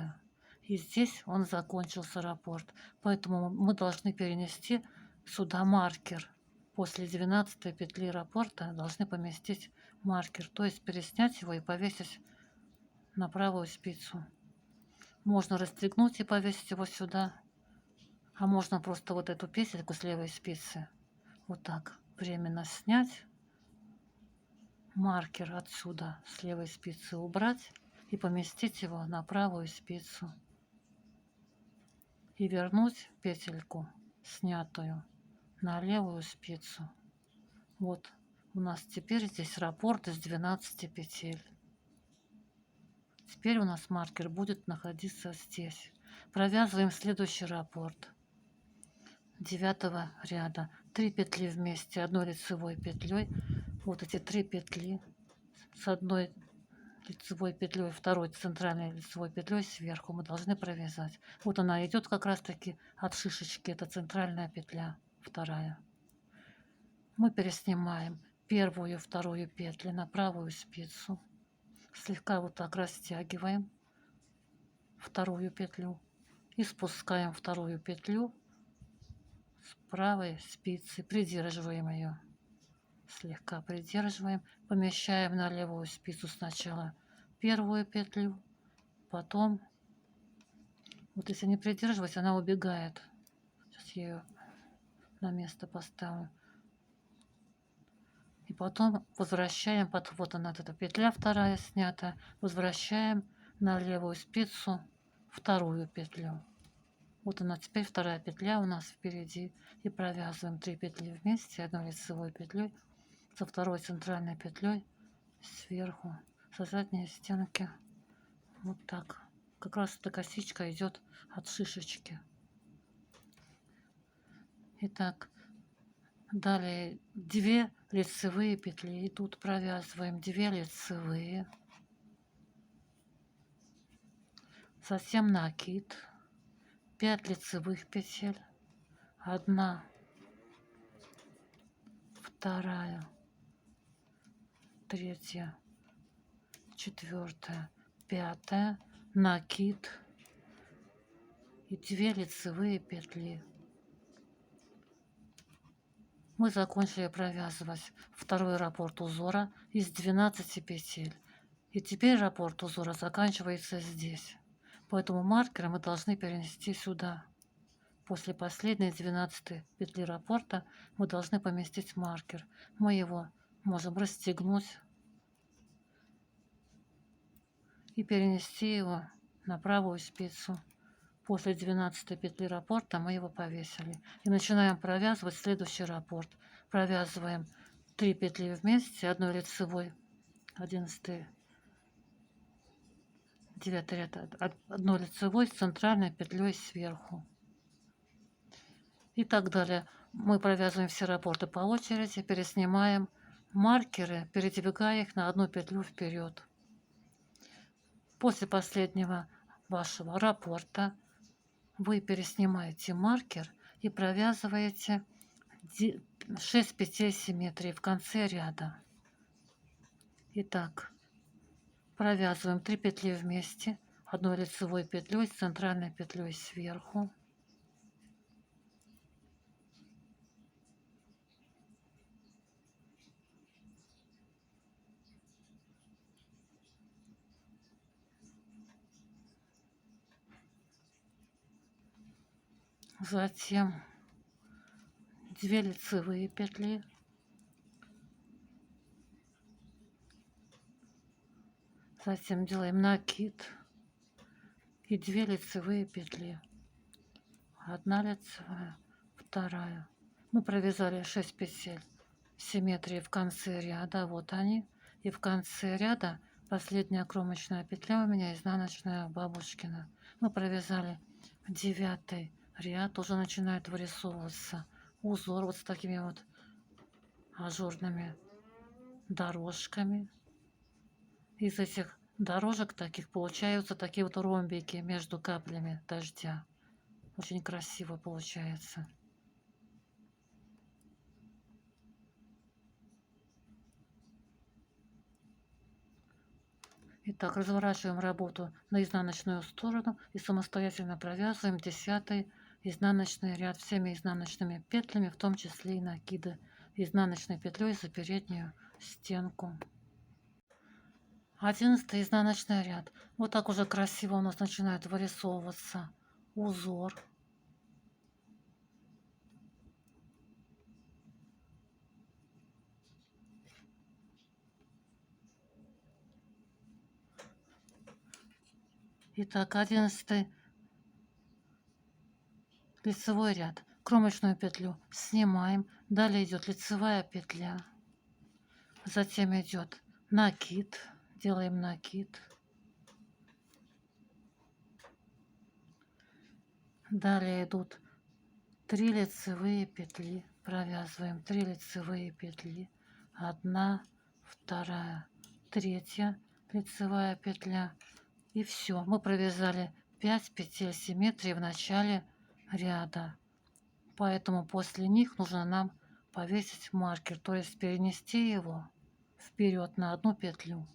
И здесь он закончился раппорт. Поэтому мы должны перенести сюда маркер. После 12 петли раппорта должны поместить маркер, то есть переснять его и повесить на правую спицу. Можно расстегнуть и повесить его сюда, а можно просто вот эту петельку с левой спицы вот так временно снять, маркер отсюда с левой спицы убрать и поместить его на правую спицу и вернуть петельку снятую на левую спицу. Вот у нас теперь здесь раппорт из 12 петель. Теперь у нас маркер будет находиться здесь. Провязываем следующий раппорт 9 ряда. 3 петли вместе 1 лицевой петлей. Вот эти 3 петли с 1 лицевой петлей, 2 центральной лицевой петлей сверху мы должны провязать. Вот она идет как раз таки от шишечки, это центральная петля, 2. Мы переснимаем 1-ю, 2 петли на правую спицу, слегка вот так растягиваем 2 петлю и спускаем 2 петлю с правой спицы, придерживаем ее, слегка придерживаем, помещаем на левую спицу сначала 1 петлю, потом, вот если не придерживать, она убегает. Сейчас я ее на место поставлю. И потом возвращаем, вот она, эта петля 2 снята, возвращаем на левую спицу 2 петлю. Вот она теперь 2 петля у нас впереди. И провязываем 3 петли вместе 1 лицевой петлей со 2 центральной петлей сверху, со задней стенки. Вот так. Как раз эта косичка идет от шишечки. Итак, далее 2 лицевые петли. И тут провязываем 2 лицевые. Затем накид. 5 лицевых петель. 1, 2, 3, 4, 5. Накид. И 2 лицевые петли. Мы закончили провязывать 2 раппорт узора из 12 петель. И теперь раппорт узора заканчивается здесь. Поэтому маркер мы должны перенести сюда. После последней 12 петли раппорта мы должны поместить маркер. Мы его можем расстегнуть и перенести его на правую спицу. После 12 петли раппорта мы его повесили. И начинаем провязывать следующий раппорт. Провязываем 3 петли вместе, 1 лицевой, 11, 9 ряд, 1 лицевой с центральной петлей сверху. И так далее. Мы провязываем все раппорты по очереди, переснимаем маркеры, передвигая их на 1 петлю вперед. После последнего вашего раппорта вы переснимаете маркер и провязываете 6 петель симметрии в конце ряда. Итак, провязываем 3 петли вместе 1 лицевой петлей с центральной петлей сверху. Затем 2 лицевые петли, Затем делаем накид и 2 лицевые петли. 1 лицевая, 2. Мы провязали 6 петель симметрии в конце ряда. Вот они. И в конце ряда последняя кромочная петля у меня изнаночная бабушкина. Мы провязали 9 ряд. Уже начинает вырисовываться узор вот с такими вот ажурными дорожками. Из этих дорожек таких получаются такие вот ромбики между каплями дождя. Очень красиво получается. Итак, разворачиваем работу на изнаночную сторону и самостоятельно провязываем 10 изнаночный ряд всеми изнаночными петлями, в том числе и накиды изнаночной петлей за переднюю стенку. 11 изнаночный ряд. Вот так уже красиво у нас начинает вырисовываться узор. Итак, 11 лицевой ряд. Кромочную петлю снимаем. Далее идет лицевая петля. Затем идет накид. Делаем накид. Далее идут 3 лицевые петли. Провязываем 3 лицевые петли. 1, 2, 3 лицевая петля. И все. Мы провязали 5 петель симметрии в начале ряда. Поэтому после них нужно нам повесить маркер, то есть перенести его вперед на 1 петлю.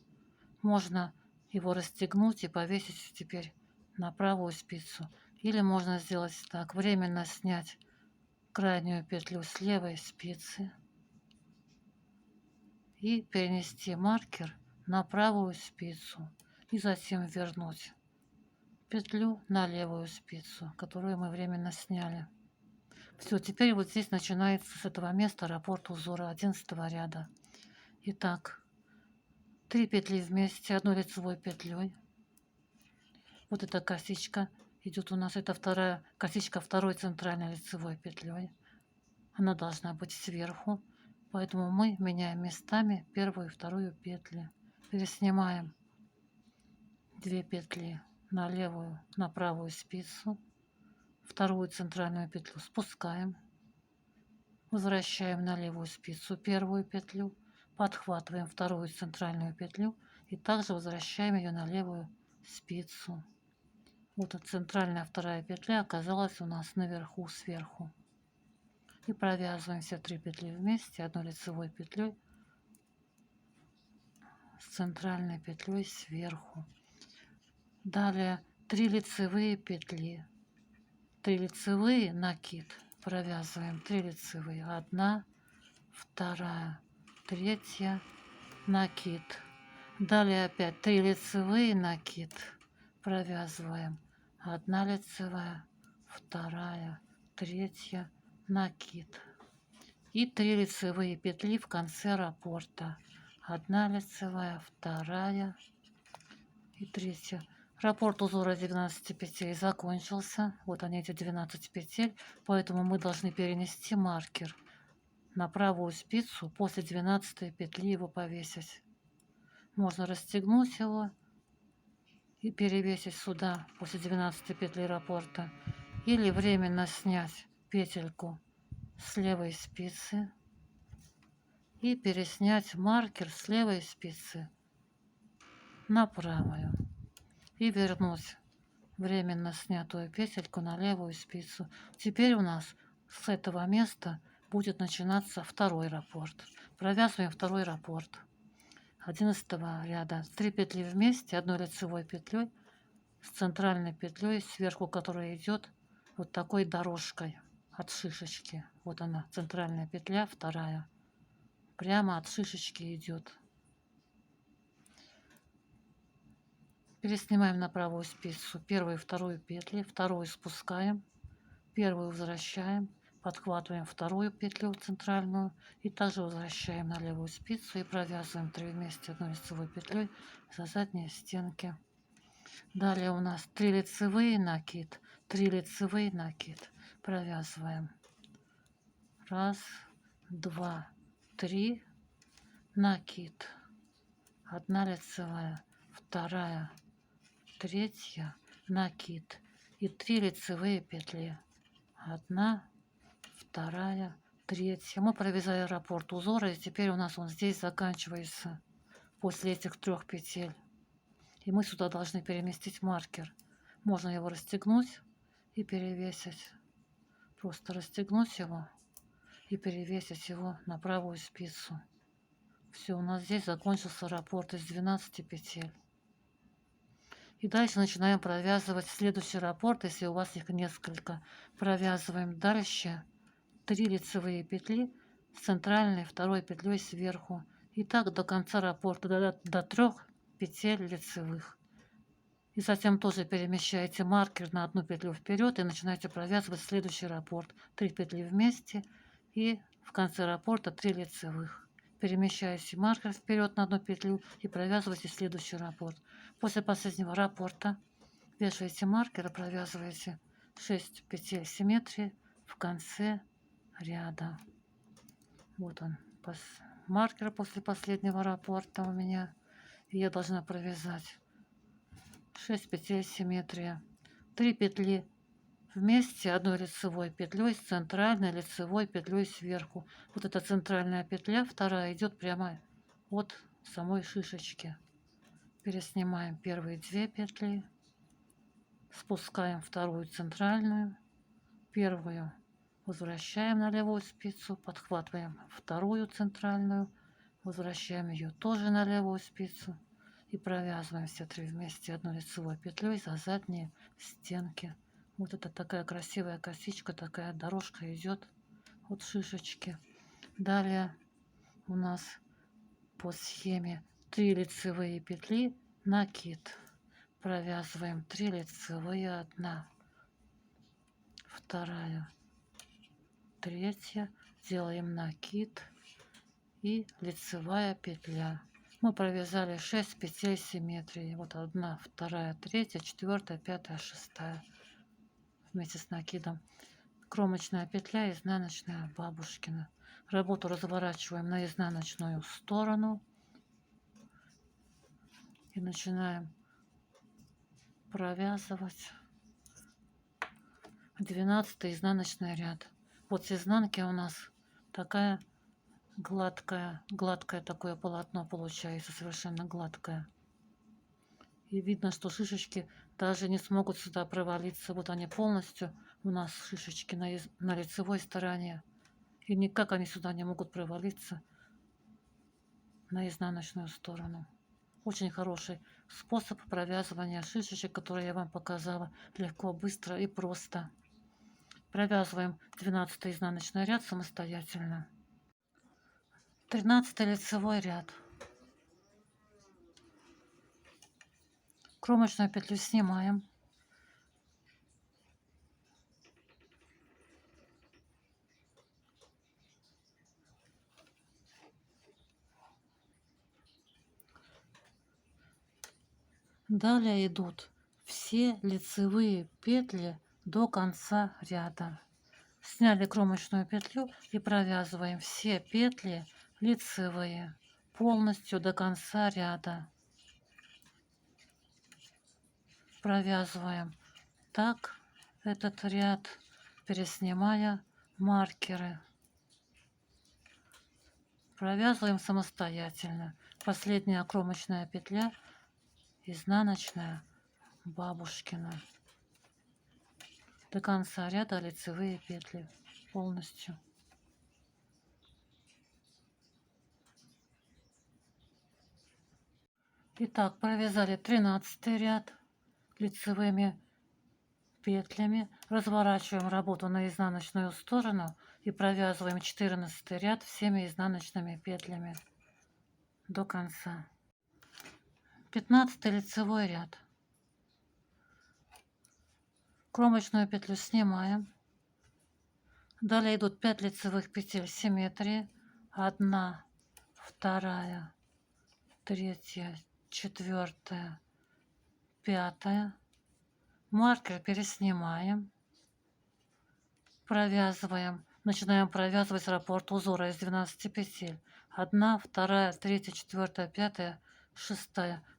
Можно его расстегнуть и повесить теперь на правую спицу. Или можно сделать так: временно снять крайнюю петлю с левой спицы и перенести маркер на правую спицу. И затем вернуть петлю на левую спицу, которую мы временно сняли. Все, теперь вот здесь начинается с этого места раппорт узора 11 ряда. Итак, 3 петли вместе 1 лицевой петлей. Вот эта косичка идет у нас, это вторая косичка второй центральной лицевой петлей. Она должна быть сверху, поэтому мы меняем местами первую и вторую петли. Переснимаем 2 петли на левую, на правую спицу. Вторую центральную петлю спускаем, возвращаем на левую спицу первую петлю, подхватываем вторую центральную петлю и также возвращаем ее на левую спицу. Вот эта центральная вторая петля оказалась у нас наверху сверху. И провязываем все 3 петли вместе 1 лицевой петлей с центральной петлей сверху. Далее 3 лицевые петли. 3 лицевые, накид. Провязываем 3 лицевые. 1, 2, 3, накид. Далее опять 3 лицевые, накид. Провязываем 1 лицевая, 2, 3, накид. И 3 лицевые петли в конце раппорта. 1 лицевая, 2 и 3. Раппорт узора 12 петель закончился. Вот они, эти 12 петель. Поэтому мы должны перенести маркер на правую спицу, после 12 петли его повесить. Можно расстегнуть его и перевесить сюда после 12 петли раппорта. Или временно снять петельку с левой спицы и переснять маркер с левой спицы на правую. И вернуть временно снятую петельку на левую спицу. Теперь у нас с этого места будет начинаться второй раппорт. Провязываем второй раппорт 11 ряда. 3 петли вместе 1 лицевой петлей с центральной петлей, сверху которой идет вот такой дорожкой от шишечки. Вот она, центральная петля, вторая. Прямо от шишечки идет. Переснимаем на правую спицу первую и вторую петли, вторую спускаем, первую возвращаем, подхватываем вторую петлю центральную и также возвращаем на левую спицу и провязываем 3 вместе одной лицевой петлей за задние стенки. Далее у нас 3 лицевые накид, 3 лицевые накид. Провязываем 1, 2, 3, накид, 1 лицевая, 2, 3, накид и 3 лицевые петли, 1, 2, 3. Мы провязали раппорт узора, и теперь у нас он здесь заканчивается после этих 3 петель. И мы сюда должны переместить маркер. Можно его расстегнуть и перевесить. Просто расстегнуть его и перевесить его на правую спицу. Все, у нас здесь закончился раппорт из 12 петель. И дальше начинаем провязывать следующий раппорт, если у вас их несколько. Провязываем дальше 3 лицевые петли с центральной второй петлей сверху. И так до конца раппорта, до 3 петель лицевых. И затем тоже перемещаете маркер на 1 петлю вперед и начинаете провязывать следующий раппорт. 3 петли вместе и в конце раппорта 3 лицевых. Перемещаете маркер вперед на 1 петлю и провязываете следующий раппорт. После последнего раппорта вешаете маркер и провязываете 6 петель симметрии в конце ряда. Вот он, маркер после последнего раппорта у меня. И я должна провязать 6 петель симметрия, 3 петли вместе одной лицевой петлей с центральной лицевой петлей сверху. Вот эта центральная петля, вторая, идет прямо от самой шишечки. Переснимаем первые 2 петли, спускаем вторую центральную, первую возвращаем на левую спицу, подхватываем вторую центральную, возвращаем ее тоже на левую спицу и провязываем все 3 вместе одной лицевой петлей за задние стенки. Вот это такая красивая косичка, такая дорожка идет от шишечки. Далее у нас по схеме 3 лицевые петли, накид. Провязываем 3 лицевые, 1, 2, 3, делаем накид и лицевая петля. Мы провязали 6 петель симметрии. Вот 1, 2, 3, 4, 5, 6 вместе с накидом. Кромочная петля, изнаночная, бабушкина. Работу разворачиваем на изнаночную сторону и начинаем провязывать 12 изнаночный ряд. Вот с изнанки у нас такая гладкое такое полотно получается, совершенно гладкое. И видно, что шишечки даже не смогут сюда провалиться. Вот они полностью у нас шишечки на лицевой стороне. И никак они сюда не могут провалиться на изнаночную сторону. Очень хороший способ провязывания шишечек, который я вам показала. Легко, быстро и просто. Провязываем 12 изнаночный ряд самостоятельно. 13 лицевой ряд. Кромочную петлю снимаем. Далее идут все лицевые петли до конца ряда. Сняли кромочную петлю и провязываем все петли лицевые полностью до конца ряда. Провязываем так этот ряд, переснимая маркеры. Провязываем самостоятельно. Последняя кромочная петля, изнаночная, бабушкина. До конца ряда лицевые петли полностью. Итак, провязали 13 ряд лицевыми петлями, разворачиваем работу на изнаночную сторону и провязываем 14 ряд всеми изнаночными петлями до конца. 15 лицевой ряд. Кромочную петлю снимаем, Далее идут 5 лицевых петель симметрии. 1, 2, 3, 4, 5. Маркер переснимаем. Провязываем. Начинаем провязывать раппорт узора из 12 петель. 1, 2, 3, 4, 5, 6.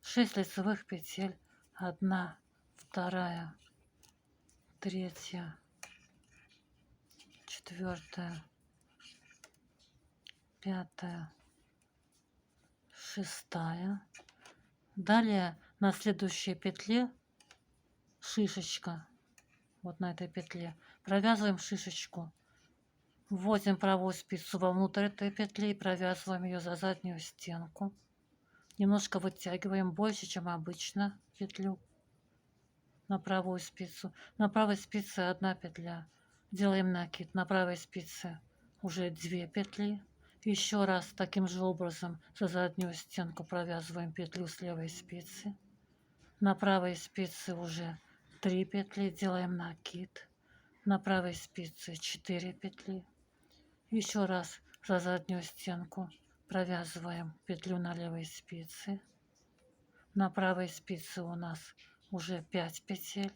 6 лицевых петель. 1, 2, 3, 4, 5, 6. Далее на следующей петле шишечка. Вот на этой петле провязываем шишечку. Вводим правую спицу вовнутрь этой петли и провязываем ее за заднюю стенку. Немножко вытягиваем больше, чем обычно, петлю на правую спицу. На правой спице 1 петля. Делаем накид. На правой спице уже 2 петли. Еще раз таким же образом за заднюю стенку провязываем петлю с левой спицы. На правой спице уже 3 петли. Делаем накид. На правой спице 4 петли. Еще раз за заднюю стенку провязываем петлю на левой спице. На правой спице у нас уже 5 петель.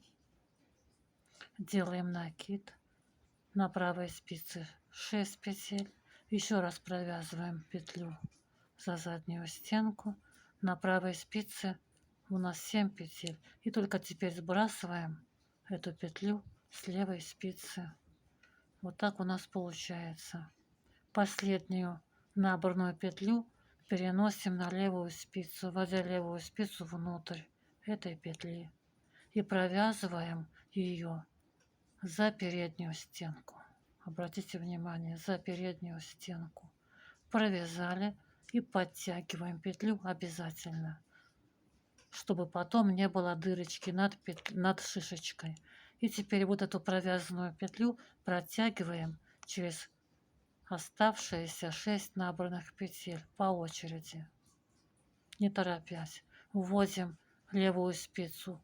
Делаем накид. На правой спице 6 петель. Еще раз провязываем петлю за заднюю стенку. На правой спице у нас 7 петель. И только теперь сбрасываем эту петлю с левой спицы. Вот так у нас получается. Последнюю наборную петлю переносим на левую спицу, вводя левую спицу внутрь этой петли и провязываем ее за переднюю стенку. Обратите внимание, за переднюю стенку. Провязали и подтягиваем петлю обязательно, чтобы потом не было дырочки над шишечкой. И теперь вот эту провязанную петлю протягиваем через оставшиеся 6 набранных петель по очереди, не торопясь. Вводим левую спицу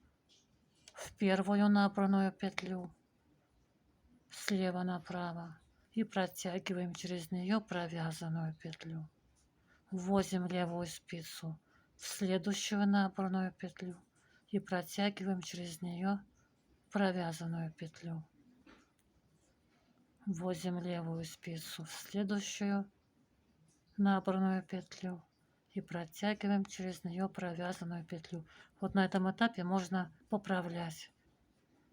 в первую набранную петлю слева направо и протягиваем через нее провязанную петлю. Вводим левую спицу в следующую набранную петлю и протягиваем через нее провязанную петлю. Вводим левую спицу в следующую набранную петлю и протягиваем через нее провязанную петлю. Вот на этом этапе можно поправлять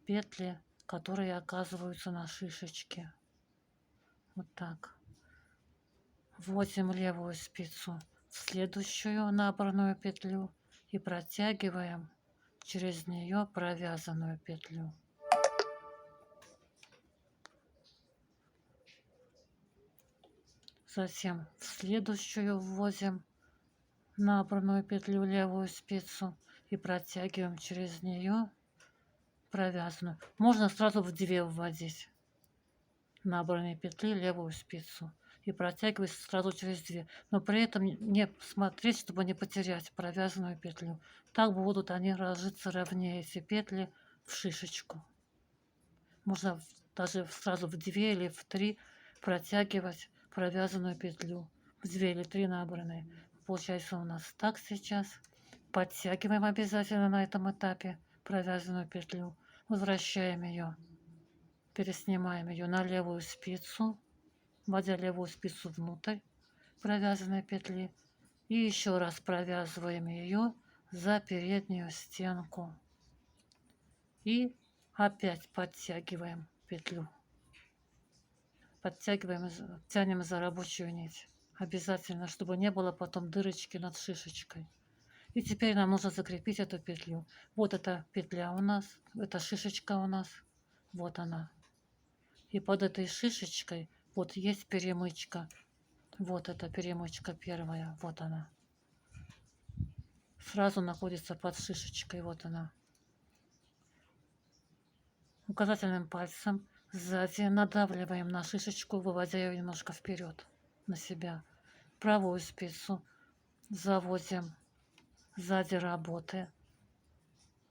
петли, которые оказываются на шишечке. Вот так. Вводим левую спицу в следующую набранную петлю и протягиваем через нее провязанную петлю. Затем в следующую вводим набранную петлю левую спицу и протягиваем через нее провязанную. Можно сразу в 2 вводить набранные петли левую спицу и протягивать сразу через 2, но при этом не смотреть, чтобы не потерять провязанную петлю. Так будут они ложиться ровнее, эти петли, в шишечку. Можно даже сразу в 2 или в 3 протягивать провязанную петлю, в 2 или 3 набранные. Получается у нас так сейчас. Подтягиваем обязательно на этом этапе провязанную петлю, возвращаем ее, переснимаем ее на левую спицу, вводя левую спицу внутрь провязанной петли и еще раз провязываем ее за переднюю стенку и опять подтягиваем петлю, подтягиваем, тянем за рабочую нить обязательно, чтобы не было потом дырочки над шишечкой. И теперь нам нужно закрепить эту петлю. Вот эта петля у нас, эта шишечка у нас, вот она. И под этой шишечкой вот есть перемычка. Вот эта перемычка первая, вот она. Сразу находится под шишечкой, вот она. Указательным пальцем сзади надавливаем на шишечку, выводя ее немножко вперед на себя. Правую спицу заводим сзади работы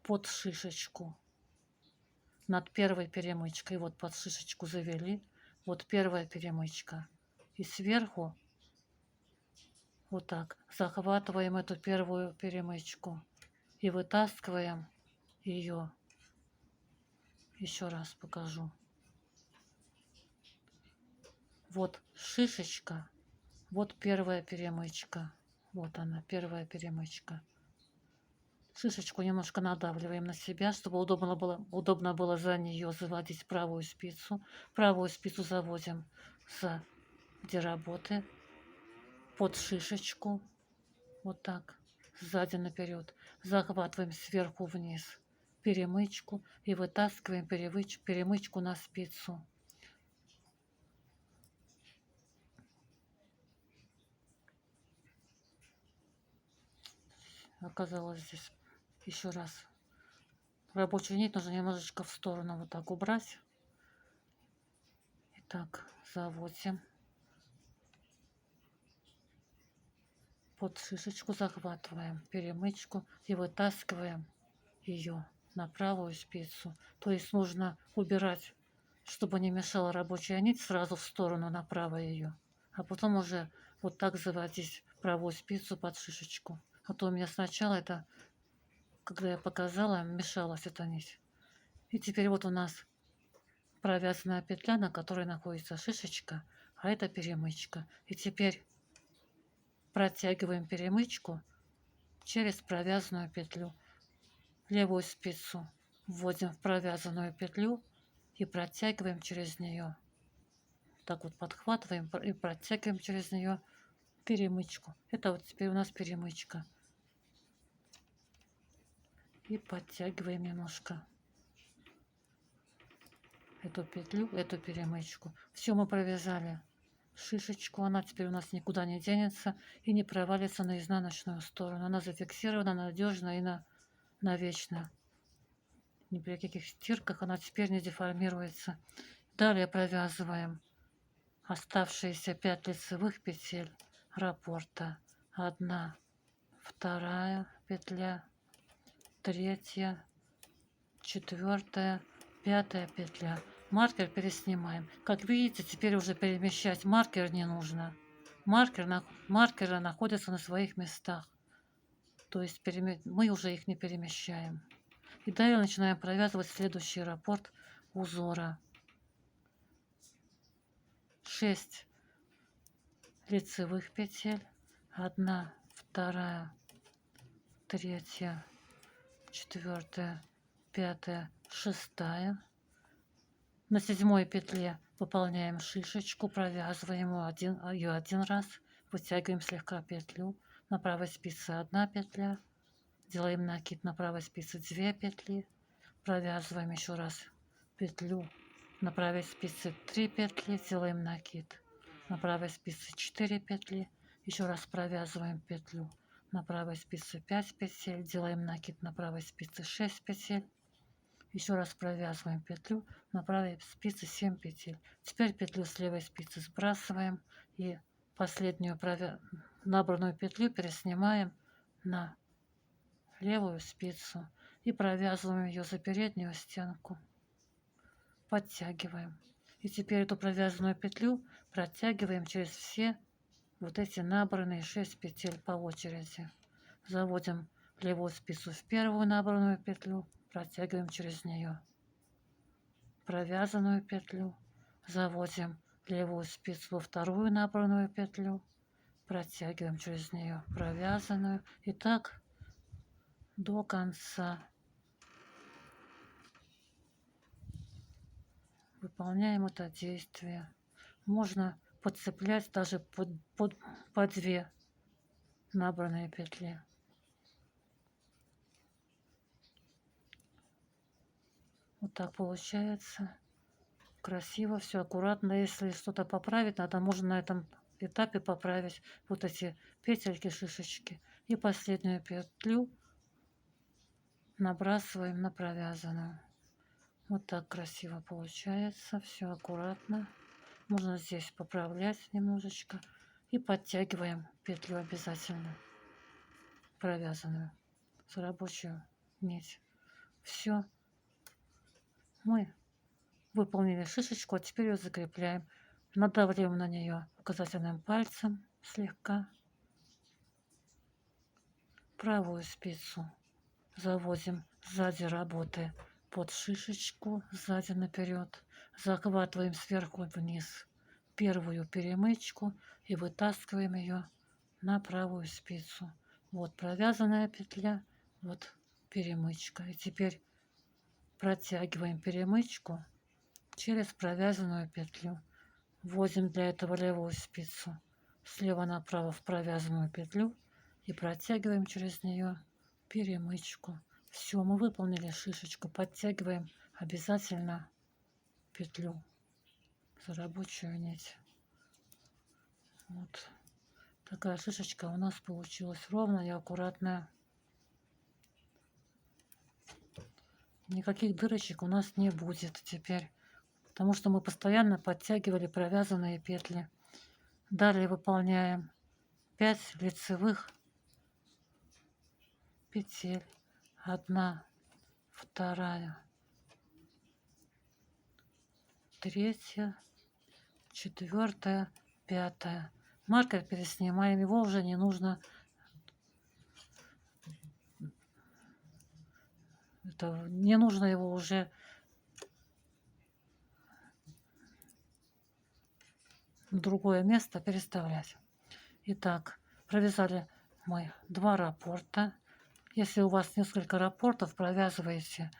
под шишечку. Над первой перемычкой, вот под шишечку завели. Вот первая перемычка. И сверху вот так захватываем эту первую перемычку и вытаскиваем ее. Еще раз покажу. Вот шишечка, вот первая перемычка. Вот она, первая перемычка. Шишечку немножко надавливаем на себя, чтобы удобно было за нее заводить правую спицу. Правую спицу заводим за где работы, под шишечку. Вот так, сзади наперед. Захватываем сверху вниз перемычку и вытаскиваем перемычку на спицу. Оказалось здесь еще раз. Рабочую нить нужно немножечко в сторону вот так убрать. Итак, заводим. Под шишечку захватываем перемычку и вытаскиваем ее на правую спицу. То есть нужно убирать, чтобы не мешала рабочая нить, сразу в сторону направо ее. А потом уже вот так заводить правую спицу под шишечку. А то у меня сначала это, когда я показала, мешалась эта нить. И теперь вот у нас провязанная петля, на которой находится шишечка, а это перемычка. И теперь протягиваем перемычку через провязанную петлю. Левую спицу вводим в провязанную петлю и протягиваем через нее. Так вот подхватываем и протягиваем через нее перемычку. Это вот теперь у нас перемычка. И подтягиваем немножко эту петлю, эту перемычку. Все мы провязали шишечку. Она теперь у нас никуда не денется и не провалится на изнаночную сторону. Она зафиксирована надежно и навечно. Ни при каких стирках она теперь не деформируется. Далее провязываем оставшиеся 5 лицевых петель раппорта. 1, 2 петля, 3, 4, 5 петля. Маркер переснимаем. Как видите, теперь уже перемещать маркер не нужно. Маркеры находятся на своих местах. То есть мы уже их не перемещаем. И далее начинаем провязывать следующий раппорт узора. 6 лицевых петель. 1, 2, 3, 4, 5, 6. На 7 петле выполняем шишечку, провязываем ее один раз, вытягиваем слегка петлю. На правой спице 1 петля. Делаем накид на правой спице 2 петли. Провязываем еще раз петлю. На правой спице 3 петли, делаем накид. На правой спице 4 петли. Еще раз провязываем петлю. На правой спице 5 петель, делаем накид на правой спице 6 петель. Еще раз провязываем петлю. На правой спице 7 петель. Теперь петлю с левой спицы сбрасываем и последнюю набранную петлю переснимаем на левую спицу и провязываем ее за переднюю стенку. Подтягиваем. И теперь эту провязанную петлю протягиваем через все вот эти набранные 6 петель по очереди. Заводим левую спицу в первую набранную петлю, протягиваем через нее провязанную петлю, заводим левую спицу во вторую набранную петлю, протягиваем через нее провязанную. И так до конца. Выполняем это действие. Можно подцеплять даже по 2 набранные петли. Вот так получается. Красиво, все аккуратно. Если что-то поправить надо, можно на этом этапе поправить вот эти петельки, шишечки. И последнюю петлю набрасываем на провязанную. Вот так красиво получается. Все аккуратно. Можно здесь поправлять немножечко. И подтягиваем петлю обязательно провязанную с рабочую нить. Все. Мы Выполнили шишечку, а теперь ее закрепляем. Надавливаем на нее указательным пальцем слегка. Правую спицу заводим сзади работы под шишечку, сзади наперед. Захватываем сверху вниз первую перемычку и вытаскиваем ее на правую спицу. Вот провязанная петля, вот перемычка. И теперь протягиваем перемычку через провязанную петлю. Вводим для этого левую спицу слева направо в провязанную петлю и протягиваем через нее перемычку. Все, мы выполнили шишечку. Подтягиваем обязательно петлю за рабочую нить. Вот такая шишечка у нас получилась ровная и аккуратная. Никаких дырочек у нас не будет теперь, потому что мы постоянно подтягивали провязанные петли. Далее выполняем 5 лицевых петель. 1, 2, 3, 4, 5. Маркер переснимаем, его уже не нужно. Не нужно его уже в другое место переставлять. Итак, провязали мы 2 раппорта. Если у вас несколько раппортов, провязываете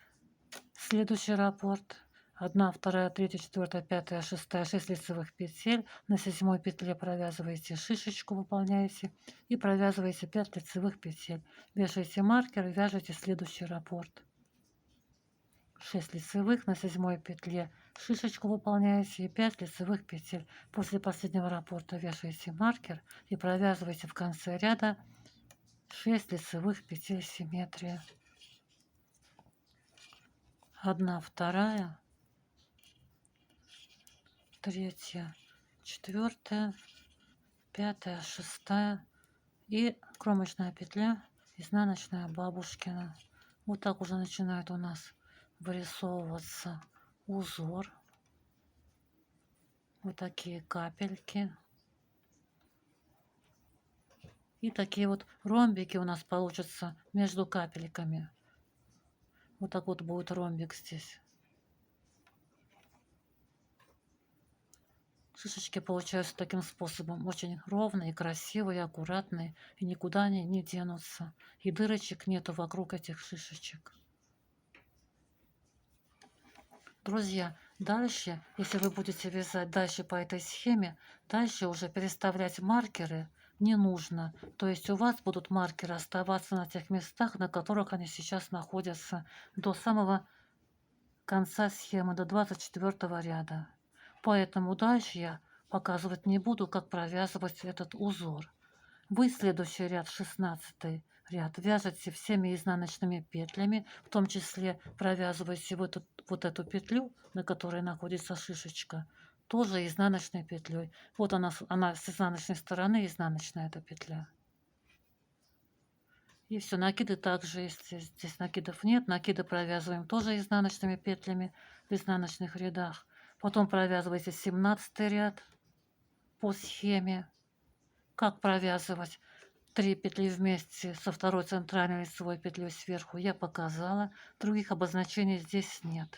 следующий раппорт. 1, 2, 3, 4, 5, 6, 6 лицевых петель. На 7 петле провязываете шишечку, выполняете и провязываете 5 лицевых петель. Вешаете маркер и вяжете следующий раппорт. 6 лицевых, на 7 петле шишечку выполняете и 5 лицевых петель. После последнего раппорта вешаете маркер и провязываете в конце ряда 6 лицевых петель симметрия. 1, 2, 3, 4, 5, 6 и кромочная петля, изнаночная бабушкина. Вот так уже начинает у нас вырисовываться узор. Вот такие капельки. И такие вот ромбики у нас получатся между капельками. Вот так вот будет ромбик здесь. Шишечки получаются таким способом. Очень ровные, красивые, аккуратные. И никуда они не денутся. И дырочек нету вокруг этих шишечек. Друзья, дальше, если вы будете вязать дальше по этой схеме, дальше уже переставлять маркеры не нужно. То есть у вас будут маркеры оставаться на тех местах, на которых они сейчас находятся до самого конца схемы, до 24 ряда. Поэтому дальше я показывать не буду, как провязывать этот узор. Вы следующий ряд, 16 ряд, вяжете всеми изнаночными петлями, в том числе провязываете вот эту петлю, на которой находится шишечка, тоже изнаночной петлей. Вот она с изнаночной стороны, изнаночная эта петля. И все, накиды также, если здесь накидов нет, накиды провязываем тоже изнаночными петлями в изнаночных рядах. Потом провязываете 17 ряд по схеме. Как провязывать 3 петли вместе со второй центральной лицевой петлей сверху я показала. Других обозначений здесь нет.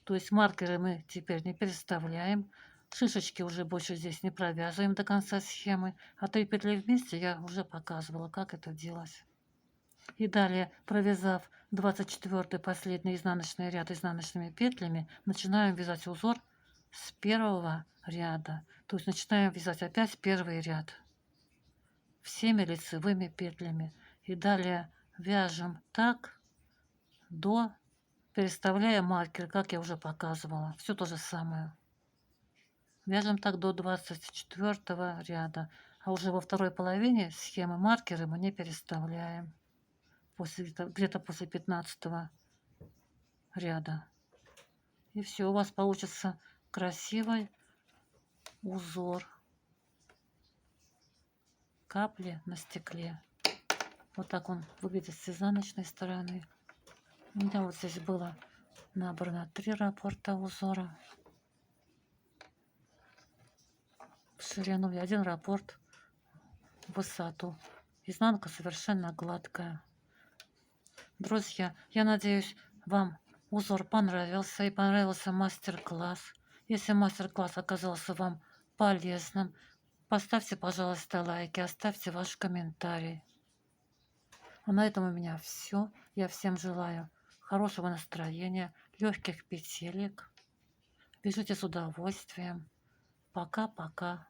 То есть маркеры мы теперь не переставляем. Шишечки уже больше здесь не провязываем до конца схемы. А 3 петли вместе я уже показывала, как это делать. И далее, провязав 24 последний изнаночный ряд изнаночными петлями, начинаем вязать узор с первого ряда. То есть начинаем вязать опять первый ряд всеми лицевыми петлями. И далее вяжем так до, переставляя маркер, как я уже показывала. Все то же самое. Вяжем так до 24 ряда. А уже во второй половине схемы маркеры мы не переставляем. Где-то после 15 ряда. И все, у вас получится красивый узор. Капли на стекле. Вот так он выглядит с изнаночной стороны. У меня вот здесь было Набрано 3 раппорта узора. В ширину и 1 раппорт в высоту. Изнанка совершенно гладкая. Друзья, я надеюсь, вам узор понравился и понравился мастер-класс. Если мастер-класс оказался вам полезным, поставьте, пожалуйста, лайки, оставьте ваш комментарий. А на этом у меня все. Я всем желаю хорошего настроения, легких петелек. Вяжите с удовольствием. Пока-пока.